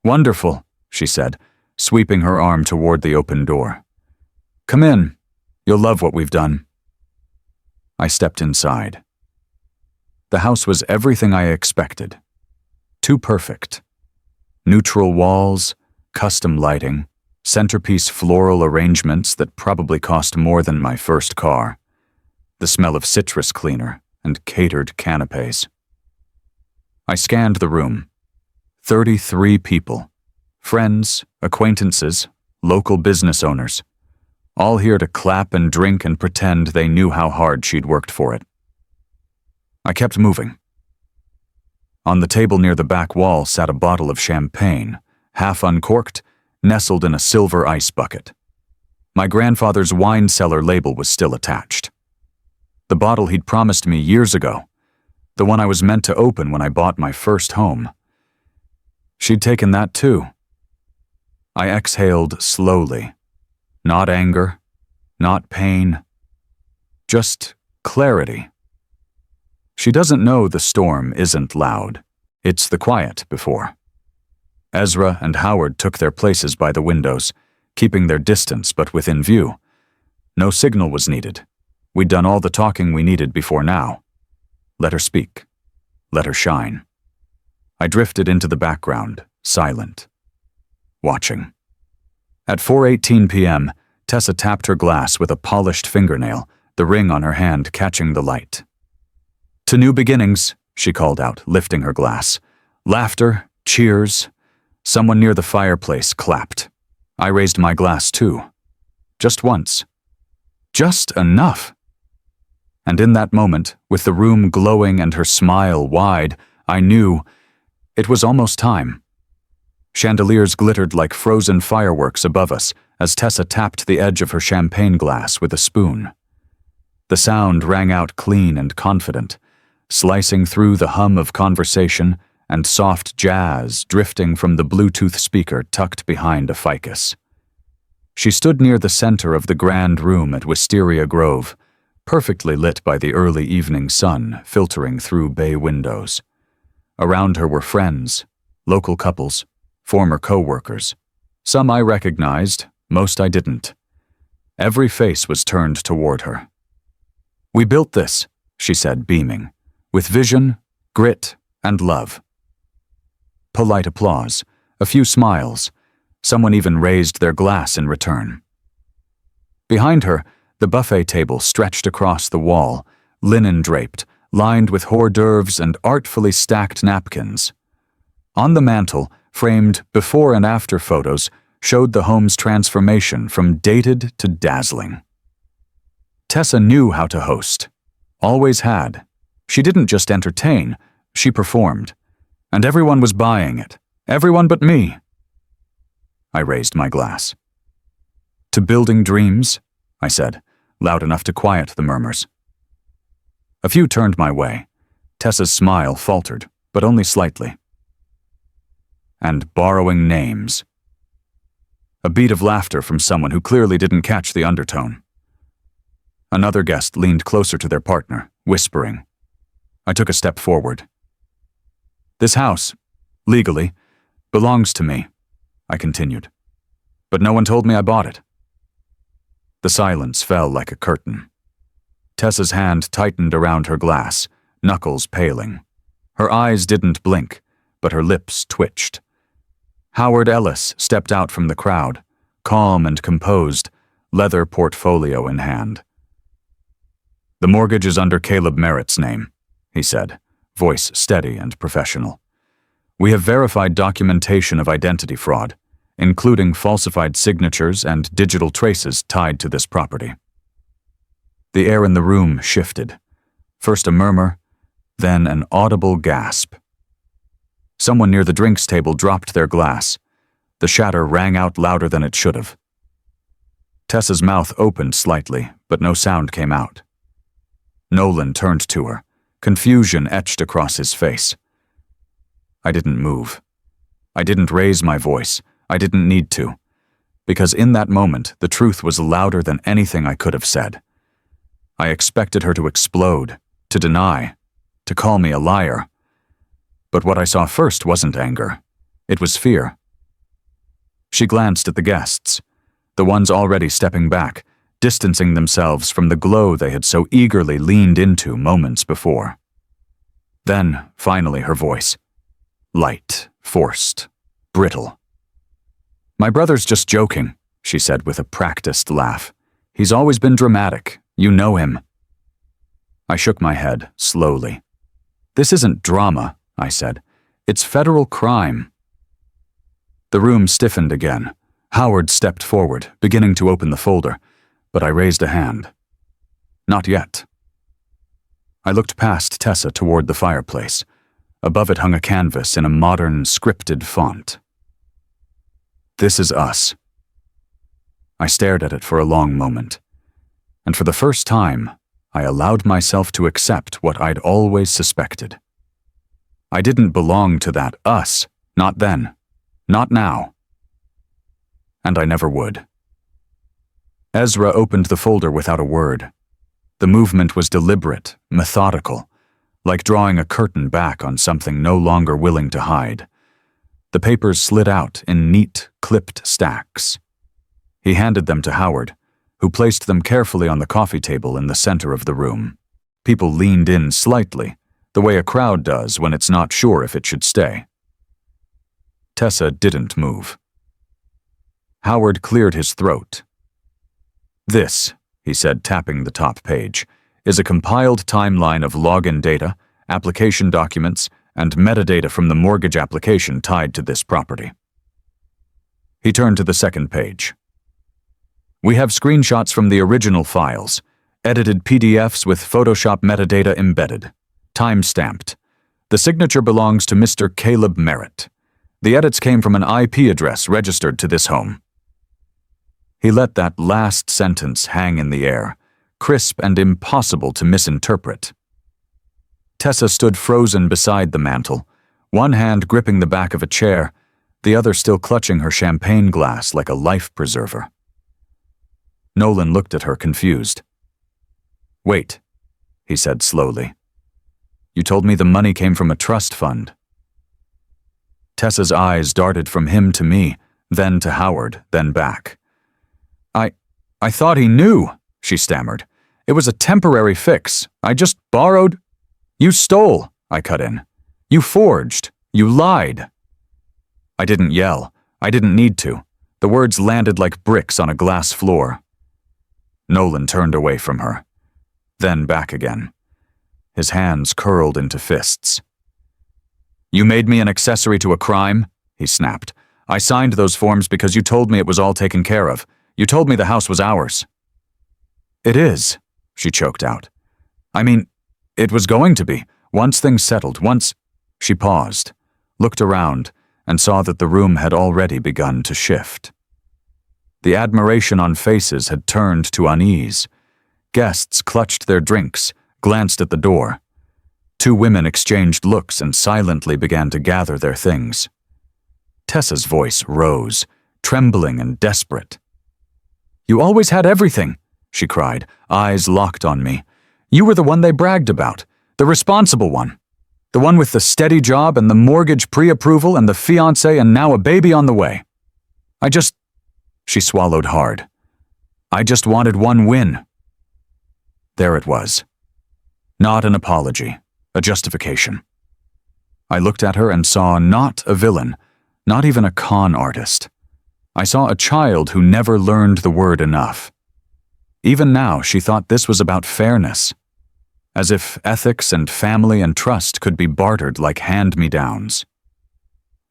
"Wonderful," she said, sweeping her arm toward the open door. "Come in. You'll love what we've done." I stepped inside. The house was everything I expected. Too perfect. Neutral walls, custom lighting, centerpiece floral arrangements that probably cost more than my first car, the smell of citrus cleaner and catered canapes. I scanned the room. 33 people. Friends, acquaintances, local business owners. All here to clap and drink and pretend they knew how hard she'd worked for it. I kept moving. On the table near the back wall sat a bottle of champagne, half uncorked, nestled in a silver ice bucket. My grandfather's wine cellar label was still attached. The bottle he'd promised me years ago, the one I was meant to open when I bought my first home. She'd taken that too. I exhaled slowly. Not anger, not pain, just clarity. She doesn't know the storm isn't loud. It's the quiet before. Ezra and Howard took their places by the windows, keeping their distance but within view. No signal was needed. We'd done all the talking we needed before now. Let her speak. Let her shine. I drifted into the background, silent, watching. At 4:18 p.m., Tessa tapped her glass with a polished fingernail, the ring on her hand catching the light. "To new beginnings," she called out, lifting her glass. Laughter, cheers. Someone near the fireplace clapped. I raised my glass too. Just once. Just enough. And in that moment, with the room glowing and her smile wide, I knew it was almost time. Chandeliers glittered like frozen fireworks above us as Tessa tapped the edge of her champagne glass with a spoon. The sound rang out clean and confident, slicing through the hum of conversation and soft jazz drifting from the Bluetooth speaker tucked behind a ficus. She stood near the center of the grand room at Wisteria Grove, perfectly lit by the early evening sun filtering through bay windows. Around her were friends, local couples, former co-workers. Some I recognized, most I didn't. Every face was turned toward her. "We built this," she said, beaming, "with vision, grit, and love." Polite applause, a few smiles. Someone even raised their glass in return. Behind her, the buffet table stretched across the wall, linen draped, lined with hors d'oeuvres and artfully stacked napkins. On the mantel, framed before and after photos, showed the home's transformation from dated to dazzling. Tessa knew how to host. Always had. She didn't just entertain, she performed. And everyone was buying it. Everyone but me. I raised my glass. "To building dreams," I said, loud enough to quiet the murmurs. A few turned my way. Tessa's smile faltered, but only slightly. "And borrowing names." A beat of laughter from someone who clearly didn't catch the undertone. Another guest leaned closer to their partner, whispering. I took a step forward. "This house, legally, belongs to me," I continued. "But no one told me I bought it." The silence fell like a curtain. Tessa's hand tightened around her glass, knuckles paling. Her eyes didn't blink, but her lips twitched. Howard Ellis stepped out from the crowd, calm and composed, leather portfolio in hand. "The mortgage is under Caleb Merritt's name," he said, voice steady and professional. "We have verified documentation of identity fraud, including falsified signatures and digital traces tied to this property." The air in the room shifted. First a murmur, then an audible gasp. Someone near the drinks table dropped their glass. The shatter rang out louder than it should have. Tessa's mouth opened slightly, but no sound came out. Nolan turned to her, confusion etched across his face. I didn't move. I didn't raise my voice. I didn't need to. Because in that moment, the truth was louder than anything I could have said. I expected her to explode, to deny, to call me a liar. But what I saw first wasn't anger. It was fear. She glanced at the guests, the ones already stepping back, distancing themselves from the glow they had so eagerly leaned into moments before. Then, finally, her voice. Light, forced, brittle. "My brother's just joking," she said with a practiced laugh. "He's always been dramatic. You know him." I shook my head, slowly. "This isn't drama," I said. "It's federal crime." The room stiffened again. Howard stepped forward, beginning to open the folder, but I raised a hand. "Not yet." I looked past Tessa toward the fireplace. Above it hung a canvas in a modern, scripted font. "This is us." I stared at it for a long moment. And for the first time, I allowed myself to accept what I'd always suspected. I didn't belong to that us, not then, not now. and I never would. Ezra opened the folder without a word. The movement was deliberate, methodical, like drawing a curtain back on something no longer willing to hide. The papers slid out in neat, clipped stacks. He handed them to Howard, who placed them carefully on the coffee table in the center of the room. People leaned in slightly, the way a crowd does when it's not sure if it should stay. Tessa didn't move. Howard cleared his throat. "This," he said, tapping the top page, "is a compiled timeline of login data, application documents, and metadata from the mortgage application tied to this property." He turned to the second page. "We have screenshots from the original files, edited PDFs with Photoshop metadata embedded, time-stamped. The signature belongs to Mr. Caleb Merritt. The edits came from an IP address registered to this home." He let that last sentence hang in the air, crisp and impossible to misinterpret. Tessa stood frozen beside the mantel, one hand gripping the back of a chair, the other still clutching her champagne glass like a life preserver. Nolan looked at her confused. "Wait," he said slowly. "You told me the money came from a trust fund." Tessa's eyes darted from him to me, then to Howard, then back. I thought he knew," she stammered. "It was a temporary fix. I just borrowed—" "You stole," I cut in. "You forged. You lied." I didn't yell. I didn't need to. The words landed like bricks on a glass floor. Nolan turned away from her, then back again. His hands curled into fists. "You made me an accessory to a crime?" he snapped. "I signed those forms because you told me it was all taken care of. You told me the house was ours." "It is," she choked out. "I mean, it was going to be. Once things settled, once—" She paused, looked around, and saw that the room had already begun to shift. The admiration on faces had turned to unease. Guests clutched their drinks, glanced at the door. Two women exchanged looks and silently began to gather their things. Tessa's voice rose, trembling and desperate. "You always had everything," she cried, eyes locked on me. "You were the one they bragged about, the responsible one. The one with the steady job and the mortgage pre-approval and the fiancé and now a baby on the way. She swallowed hard. "I just wanted one win." There it was. Not an apology, a justification. I looked at her and saw not a villain, not even a con artist. I saw a child who never learned the word enough. Even now, she thought this was about fairness, as if ethics and family and trust could be bartered like hand-me-downs.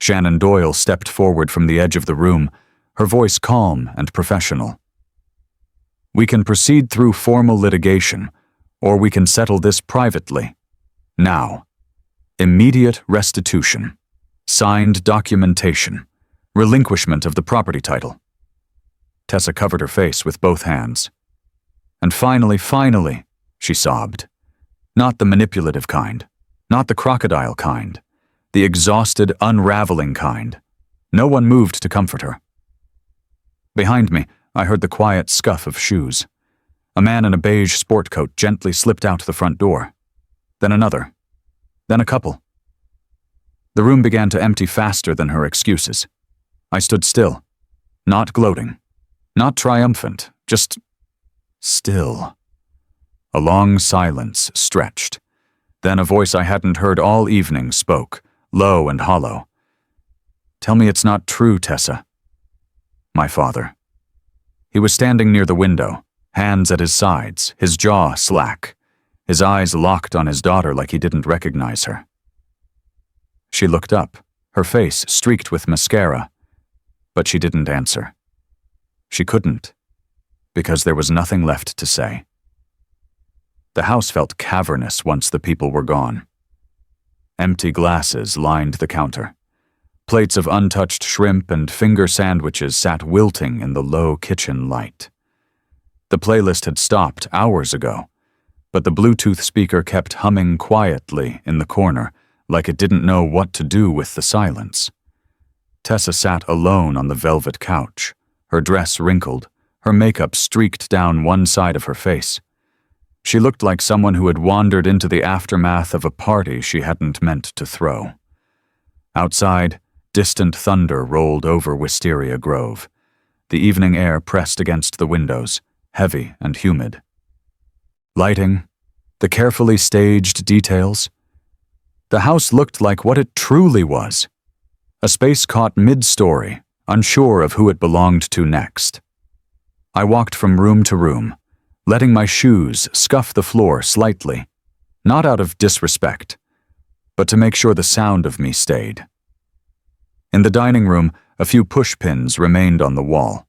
Shannon Doyle stepped forward from the edge of the room, her voice calm and professional. "We can proceed through formal litigation, or we can settle this privately. Now. Immediate restitution. Signed documentation. Relinquishment of the property title." Tessa covered her face with both hands. "And finally, she sobbed. Not the manipulative kind, not the crocodile kind, the exhausted, unraveling kind. No one moved to comfort her. Behind me, I heard the quiet scuff of shoes. A man in a beige sport coat gently slipped out the front door. Then another. Then a couple. The room began to empty faster than her excuses. I stood still, not gloating, not triumphant, just still. A long silence stretched. Then a voice I hadn't heard all evening spoke, low and hollow. "Tell me it's not true, Tessa." My father. He was standing near the window, hands at his sides, his jaw slack, his eyes locked on his daughter like he didn't recognize her. She looked up, her face streaked with mascara, but she didn't answer. She couldn't, because there was nothing left to say. The house felt cavernous once the people were gone. Empty glasses lined the counter. Plates of untouched shrimp and finger sandwiches sat wilting in the low kitchen light. The playlist had stopped hours ago, but the Bluetooth speaker kept humming quietly in the corner, like it didn't know what to do with the silence. Tessa sat alone on the velvet couch, her dress wrinkled, her makeup streaked down one side of her face. She looked like someone who had wandered into the aftermath of a party she hadn't meant to throw. Outside, distant thunder rolled over Wisteria Grove. The evening air pressed against the windows, heavy and humid. Lighting, the carefully staged details. The house looked like what it truly was. A space caught mid-story, unsure of who it belonged to next. I walked from room to room, letting my shoes scuff the floor slightly, not out of disrespect, but to make sure the sound of me stayed. In the dining room, a few pushpins remained on the wall.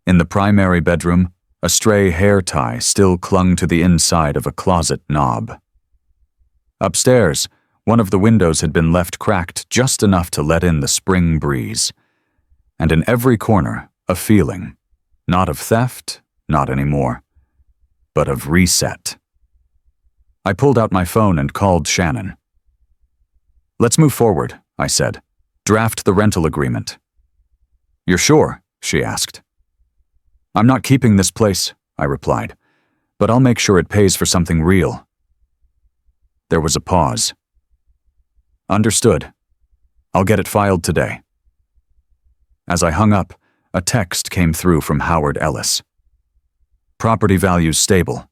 In the primary bedroom, a stray hair tie still clung to the inside of a closet knob. Upstairs, one of the windows had been left cracked just enough to let in the spring breeze. And in every corner, a feeling, not of theft, not anymore, but of reset. I pulled out my phone and called Shannon. "Let's move forward," I said. "Draft the rental agreement." "You're sure?" she asked. "I'm not keeping this place," I replied, "but I'll make sure it pays for something real." There was a pause. "Understood. I'll get it filed today." As I hung up, a text came through from Howard Ellis. "Property value's stable.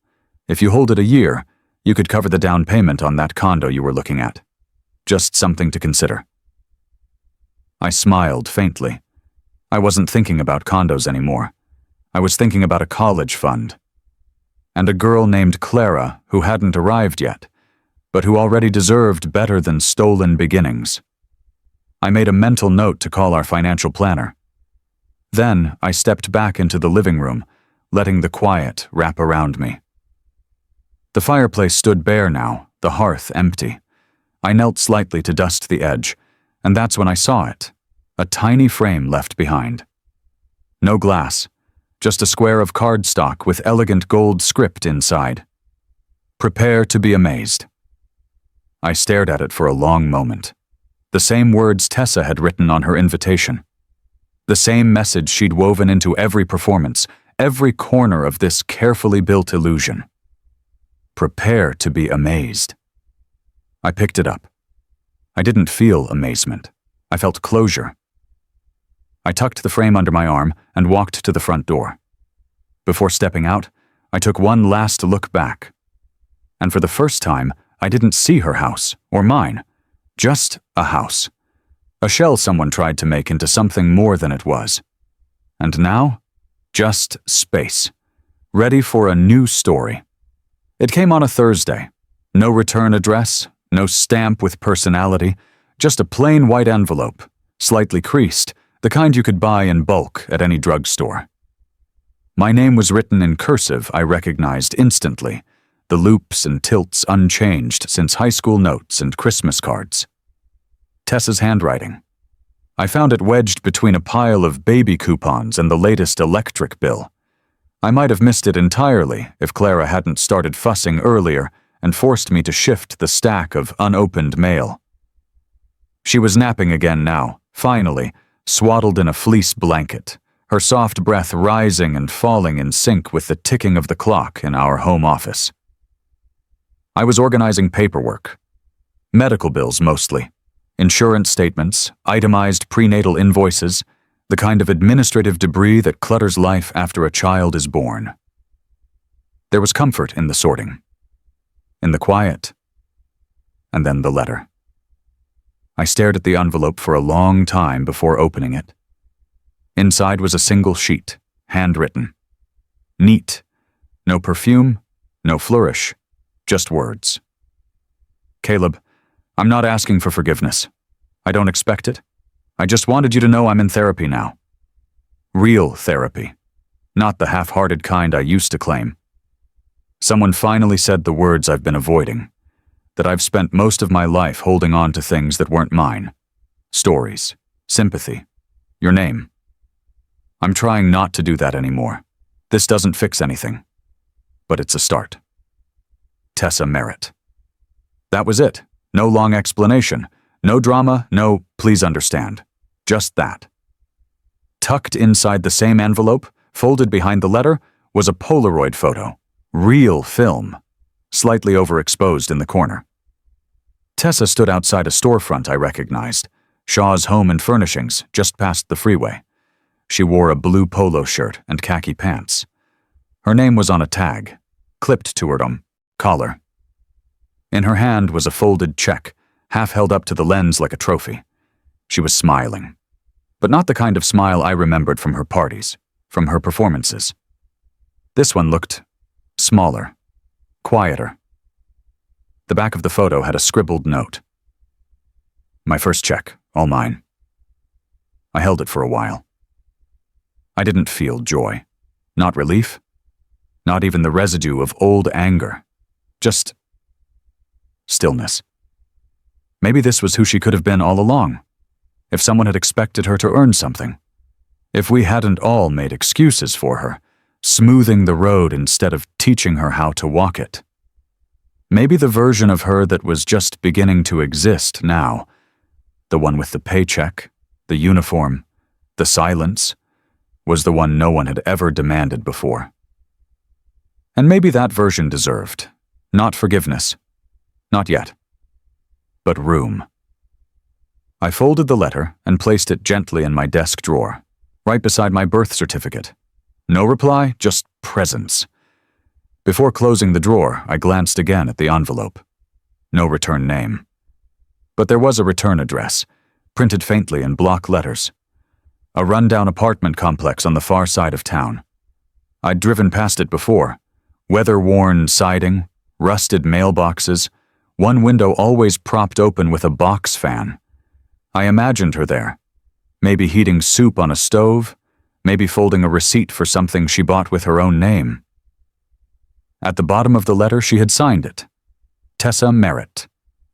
If you hold it a year, you could cover the down payment on that condo you were looking at. Just something to consider." I smiled faintly. I wasn't thinking about condos anymore. I was thinking about a college fund. And a girl named Clara who hadn't arrived yet, but who already deserved better than stolen beginnings. I made a mental note to call our financial planner. Then I stepped back into the living room, letting the quiet wrap around me. The fireplace stood bare now, the hearth empty. I knelt slightly to dust the edge, and that's when I saw it, a tiny frame left behind. No glass, just a square of cardstock with elegant gold script inside. "Prepare to be amazed." I stared at it for a long moment. The same words Tessa had written on her invitation. The same message she'd woven into every performance, every corner of this carefully built illusion. Prepare to be amazed. I picked it up. I didn't feel amazement. I felt closure. I tucked the frame under my arm and walked to the front door. Before stepping out, I took one last look back. And for the first time, I didn't see her house, or mine. Just a house. A shell someone tried to make into something more than it was. And now, just space. Ready for a new story. It came on a Thursday. No return address, no stamp with personality, just a plain white envelope, slightly creased, the kind you could buy in bulk at any drugstore. My name was written in cursive I recognized instantly, the loops and tilts unchanged since high school notes and Christmas cards. Tessa's handwriting. I found it wedged between a pile of baby coupons and the latest electric bill. I might have missed it entirely if Clara hadn't started fussing earlier and forced me to shift the stack of unopened mail. She was napping again now, finally, swaddled in a fleece blanket, her soft breath rising and falling in sync with the ticking of the clock in our home office. I was organizing paperwork. Medical bills mostly. Insurance statements, itemized prenatal invoices, the kind of administrative debris that clutters life after a child is born. There was comfort in the sorting, in the quiet, and then the letter. I stared at the envelope for a long time before opening it. Inside was a single sheet, handwritten. Neat. No perfume, no flourish, just words. "Caleb, I'm not asking for forgiveness. I don't expect it. I just wanted you to know I'm in therapy now. Real therapy, not the half-hearted kind I used to claim. Someone finally said the words I've been avoiding, that I've spent most of my life holding on to things that weren't mine. Stories, sympathy, your name. I'm trying not to do that anymore. This doesn't fix anything, but it's a start. Tessa Merritt." That was it. No long explanation. No drama, no "please understand." Just that. tucked inside the same envelope, folded behind the letter, was a Polaroid photo. Real film. Slightly overexposed in the corner. Tessa stood outside a storefront I recognized, Shaw's Home and Furnishings, just past the freeway. She wore a blue polo shirt and khaki pants. Her name was on a tag, clipped to her collar. In her hand was a folded check, half held up to the lens like a trophy. She was smiling, but not the kind of smile I remembered from her parties, from her performances. This one looked smaller, quieter. The back of the photo had a scribbled note. My first check, all mine. I held it for a while. I didn't feel joy, not relief, not even the residue of old anger, just stillness. Maybe this was who she could have been all along, if someone had expected her to earn something, if we hadn't all made excuses for her, smoothing the road instead of teaching her how to walk it. Maybe the version of her that was just beginning to exist now, the one with the paycheck, the uniform, the silence, was the one no one had ever demanded before. And maybe that version deserved, not forgiveness, not yet, but room. I folded the letter and placed it gently in my desk drawer, right beside my birth certificate. No reply, just presence. Before closing the drawer, I glanced again at the envelope. No return name. But there was a return address, printed faintly in block letters. A rundown apartment complex on the far side of town. I'd driven past it before. Weather-worn siding, rusted mailboxes, one window always propped open with a box fan. I imagined her there, maybe heating soup on a stove, maybe folding a receipt for something she bought with her own name. At the bottom of the letter she had signed it. Tessa Merritt.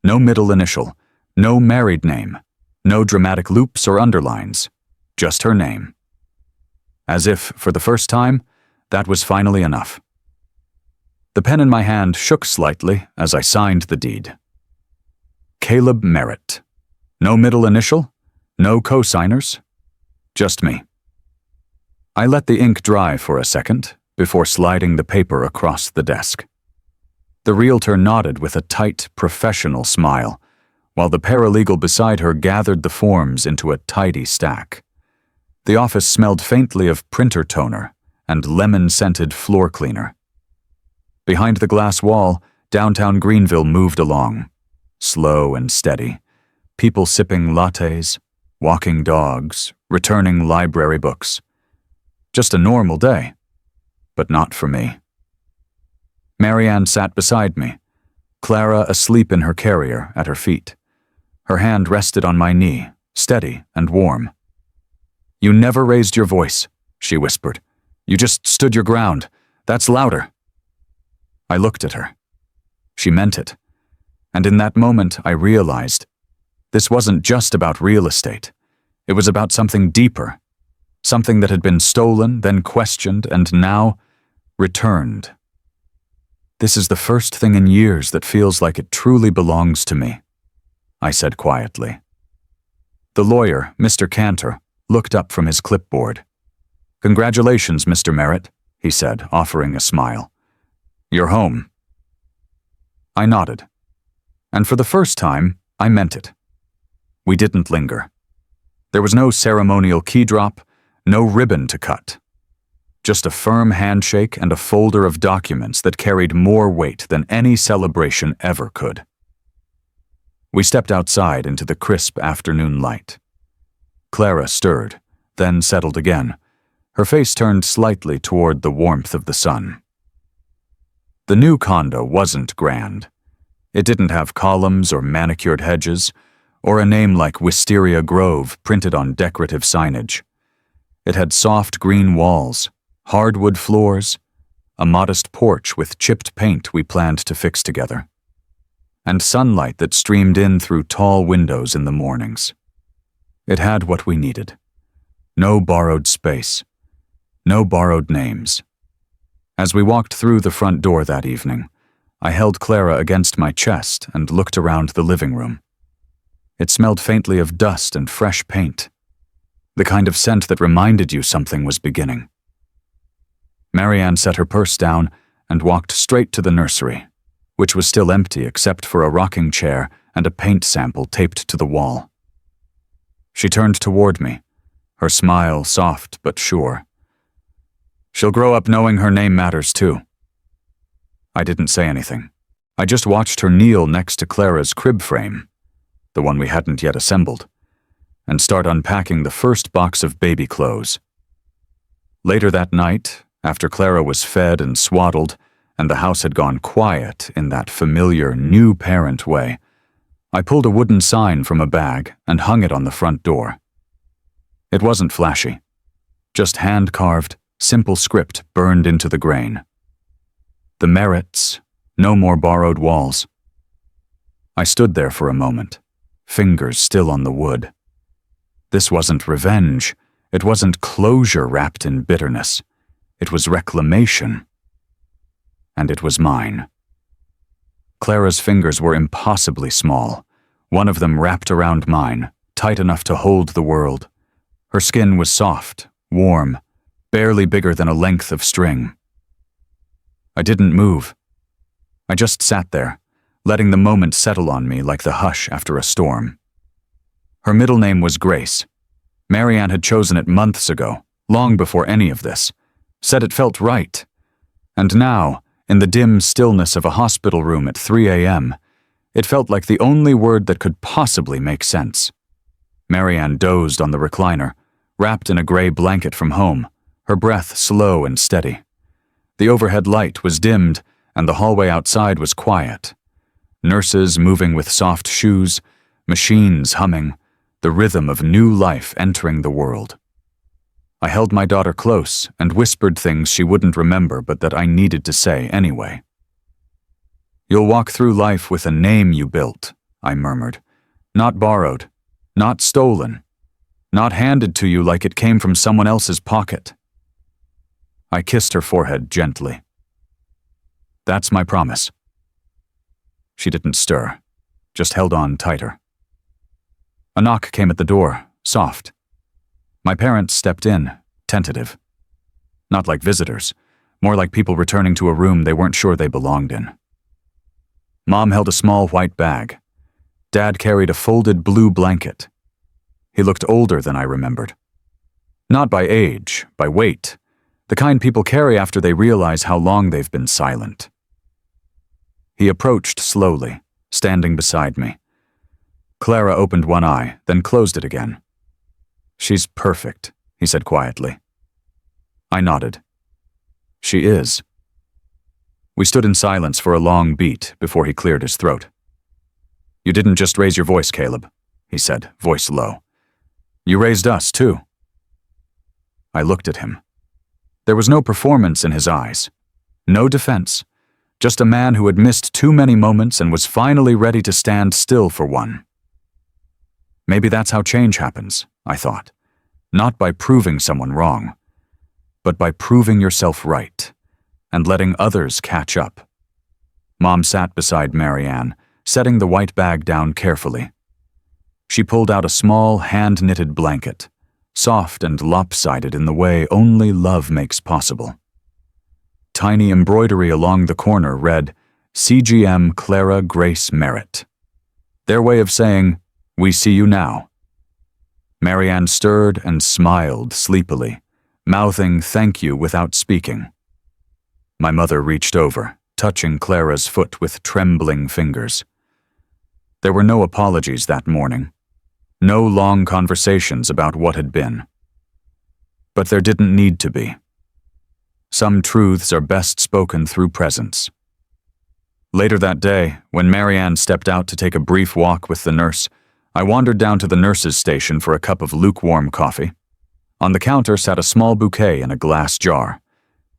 No middle initial, no married name, no dramatic loops or underlines, just her name. As if, for the first time, that was finally enough. The pen in my hand shook slightly as I signed the deed. Caleb Merritt. No middle initial, no co-signers, just me. I let the ink dry for a second before sliding the paper across the desk. The realtor nodded with a tight, professional smile, while the paralegal beside her gathered the forms into a tidy stack. The office smelled faintly of printer toner and lemon-scented floor cleaner. Behind the glass wall, downtown Greenville moved along, slow and steady, people sipping lattes, walking dogs, returning library books. Just a normal day, but not for me. Marianne sat beside me, Clara asleep in her carrier at her feet. Her hand rested on my knee, steady and warm. "You never raised your voice," she whispered. "You just stood your ground. That's louder." I looked at her. She meant it. And in that moment, I realized this wasn't just about real estate. It was about something deeper, something that had been stolen, then questioned, and now returned. "This is the first thing in years that feels like it truly belongs to me," I said quietly. The lawyer, Mr. Cantor, looked up from his clipboard. "Congratulations, Mr. Merritt," he said, offering a smile. "You're home." I nodded. And for the first time, I meant it. We didn't linger. There was no ceremonial key drop, no ribbon to cut. Just a firm handshake and a folder of documents that carried more weight than any celebration ever could. We stepped outside into the crisp afternoon light. Clara stirred, then settled again, her face turned slightly toward the warmth of the sun. The new condo wasn't grand. It didn't have columns or manicured hedges, or a name like Wisteria Grove printed on decorative signage. It had soft green walls, hardwood floors, a modest porch with chipped paint we planned to fix together, and sunlight that streamed in through tall windows in the mornings. It had what we needed. No borrowed space. No borrowed names. As we walked through the front door that evening, I held Clara against my chest and looked around the living room. It smelled faintly of dust and fresh paint. The kind of scent that reminded you something was beginning. Marianne set her purse down and walked straight to the nursery, which was still empty except for a rocking chair and a paint sample taped to the wall. She turned toward me, her smile soft but sure. She'll grow up knowing her name matters too. I didn't say anything. I just watched her kneel next to Clara's crib frame, the one we hadn't yet assembled, and start unpacking the first box of baby clothes. Later that night, after Clara was fed and swaddled, and the house had gone quiet in that familiar new parent way, I pulled a wooden sign from a bag and hung it on the front door. It wasn't flashy, just hand-carved, simple script burned into the grain. The merits, no more borrowed walls. I stood there for a moment, fingers still on the wood. This wasn't revenge. It wasn't closure wrapped in bitterness. It was reclamation. And it was mine. Clara's fingers were impossibly small, one of them wrapped around mine, tight enough to hold the world. Her skin was soft, warm, barely bigger than a length of string. I didn't move. I just sat there, letting the moment settle on me like the hush after a storm. Her middle name was Grace. Marianne had chosen it months ago, long before any of this, said it felt right. And now, in the dim stillness of a hospital room at 3 a.m., it felt like the only word that could possibly make sense. Marianne dozed on the recliner, wrapped in a gray blanket from home, her breath slow and steady. The overhead light was dimmed, and the hallway outside was quiet. Nurses moving with soft shoes, machines humming, the rhythm of new life entering the world. I held my daughter close and whispered things she wouldn't remember but that I needed to say anyway. "You'll walk through life with a name you built," I murmured. "Not borrowed, not stolen, not handed to you like it came from someone else's pocket." I kissed her forehead gently. "That's my promise." She didn't stir, just held on tighter. A knock came at the door, soft. My parents stepped in, tentative. Not like visitors, more like people returning to a room they weren't sure they belonged in. Mom held a small white bag. Dad carried a folded blue blanket. He looked older than I remembered. Not by age, by weight, the kind people carry after they realize how long they've been silent. He approached slowly, standing beside me. Clara opened one eye, then closed it again. "She's perfect," he said quietly. I nodded. "She is." We stood in silence for a long beat before he cleared his throat. "You didn't just raise your voice, Caleb," he said, voice low. "You raised us, too." I looked at him. There was no performance in his eyes, no defense, just a man who had missed too many moments and was finally ready to stand still for one. Maybe that's how change happens, I thought, not by proving someone wrong, but by proving yourself right and letting others catch up. Mom sat beside Marianne, setting the white bag down carefully. She pulled out a small hand-knitted blanket, soft and lopsided in the way only love makes possible. Tiny embroidery along the corner read, "CGM Clara Grace Merritt." Their way of saying, "We see you now." Marianne stirred and smiled sleepily, mouthing thank you without speaking. My mother reached over, touching Clara's foot with trembling fingers. There were no apologies that morning, no long conversations about what had been. But there didn't need to be. Some truths are best spoken through presence. Later that day, when Marianne stepped out to take a brief walk with the nurse, I wandered down to the nurse's station for a cup of lukewarm coffee. On the counter sat a small bouquet in a glass jar,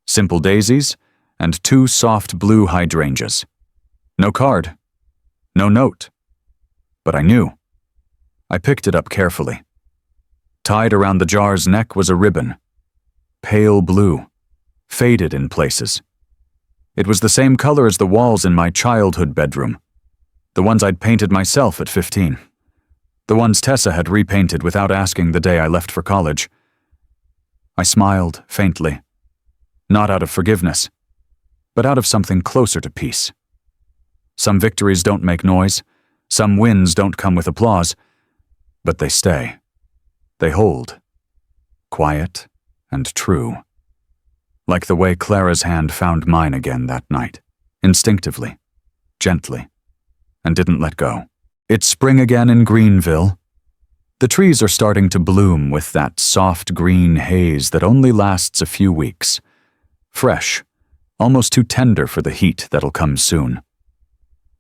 simple daisies and 2 soft blue hydrangeas. No card, no note. But I knew. I picked it up carefully. Tied around the jar's neck was a ribbon, pale blue, faded in places. It was the same color as the walls in my childhood bedroom, the ones I'd painted myself at 15. The ones Tessa had repainted without asking the day I left for college. I smiled faintly, not out of forgiveness, but out of something closer to peace. Some victories don't make noise, some wins don't come with applause, but they stay. They hold. Quiet and true. Like the way Clara's hand found mine again that night, instinctively, gently, and didn't let go. It's spring again in Greenville. The trees are starting to bloom with that soft green haze that only lasts a few weeks. Fresh, almost too tender for the heat that'll come soon.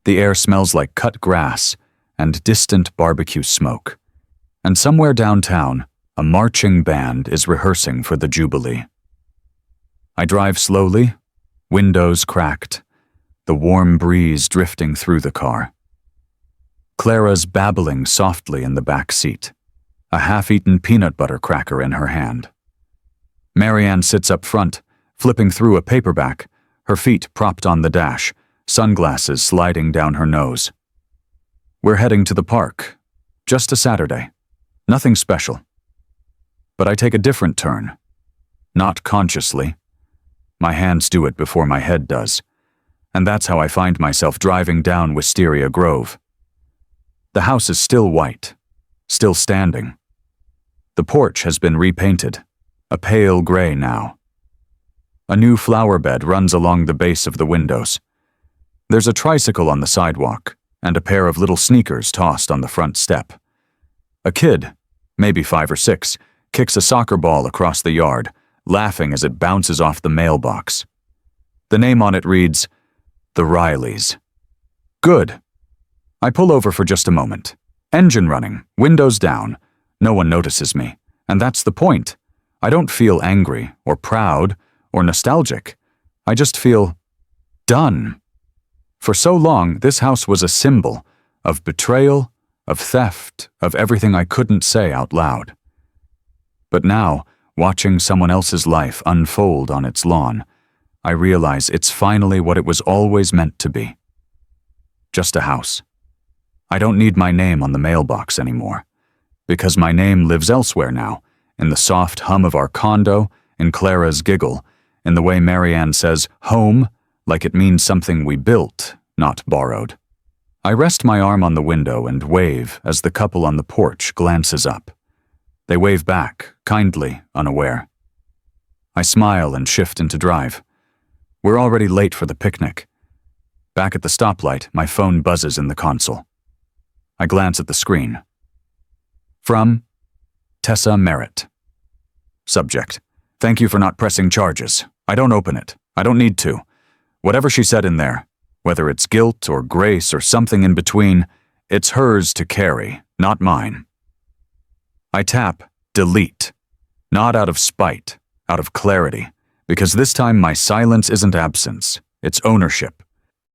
The air smells like cut grass and distant barbecue smoke. And somewhere downtown, a marching band is rehearsing for the Jubilee. I drive slowly, windows cracked, the warm breeze drifting through the car. Clara's babbling softly in the back seat, a half-eaten peanut butter cracker in her hand. Marianne sits up front, flipping through a paperback, her feet propped on the dash, sunglasses sliding down her nose. We're heading to the park. Just a Saturday. Nothing special. But I take a different turn. Not consciously. My hands do it before my head does. And that's how I find myself driving down Wisteria Grove. The house is still white, still standing. The porch has been repainted, a pale gray now. A new flower bed runs along the base of the windows. There's a tricycle on the sidewalk, and a pair of little sneakers tossed on the front step. A kid, maybe 5 or 6, kicks a soccer ball across the yard, laughing as it bounces off the mailbox. The name on it reads, The Rileys. Good. I pull over for just a moment. Engine running, windows down. No one notices me, and that's the point. I don't feel angry, or proud, or nostalgic. I just feel done. For so long, this house was a symbol of betrayal, of theft, of everything I couldn't say out loud. But now, watching someone else's life unfold on its lawn, I realize it's finally what it was always meant to be. Just a house. I don't need my name on the mailbox anymore, because my name lives elsewhere now, in the soft hum of our condo, in Clara's giggle, in the way Marianne says home, like it means something we built, not borrowed. I rest my arm on the window and wave as the couple on the porch glances up. They wave back, kindly, unaware. I smile and shift into drive. We're already late for the picnic. Back at the stoplight, my phone buzzes in the console. I glance at the screen. From Tessa Merritt. Subject: Thank you for not pressing charges. I don't open it. I don't need to. Whatever she said in there, whether it's guilt or grace or something in between, it's hers to carry, not mine. I tap delete, not out of spite, out of clarity, because this time my silence isn't absence, it's ownership.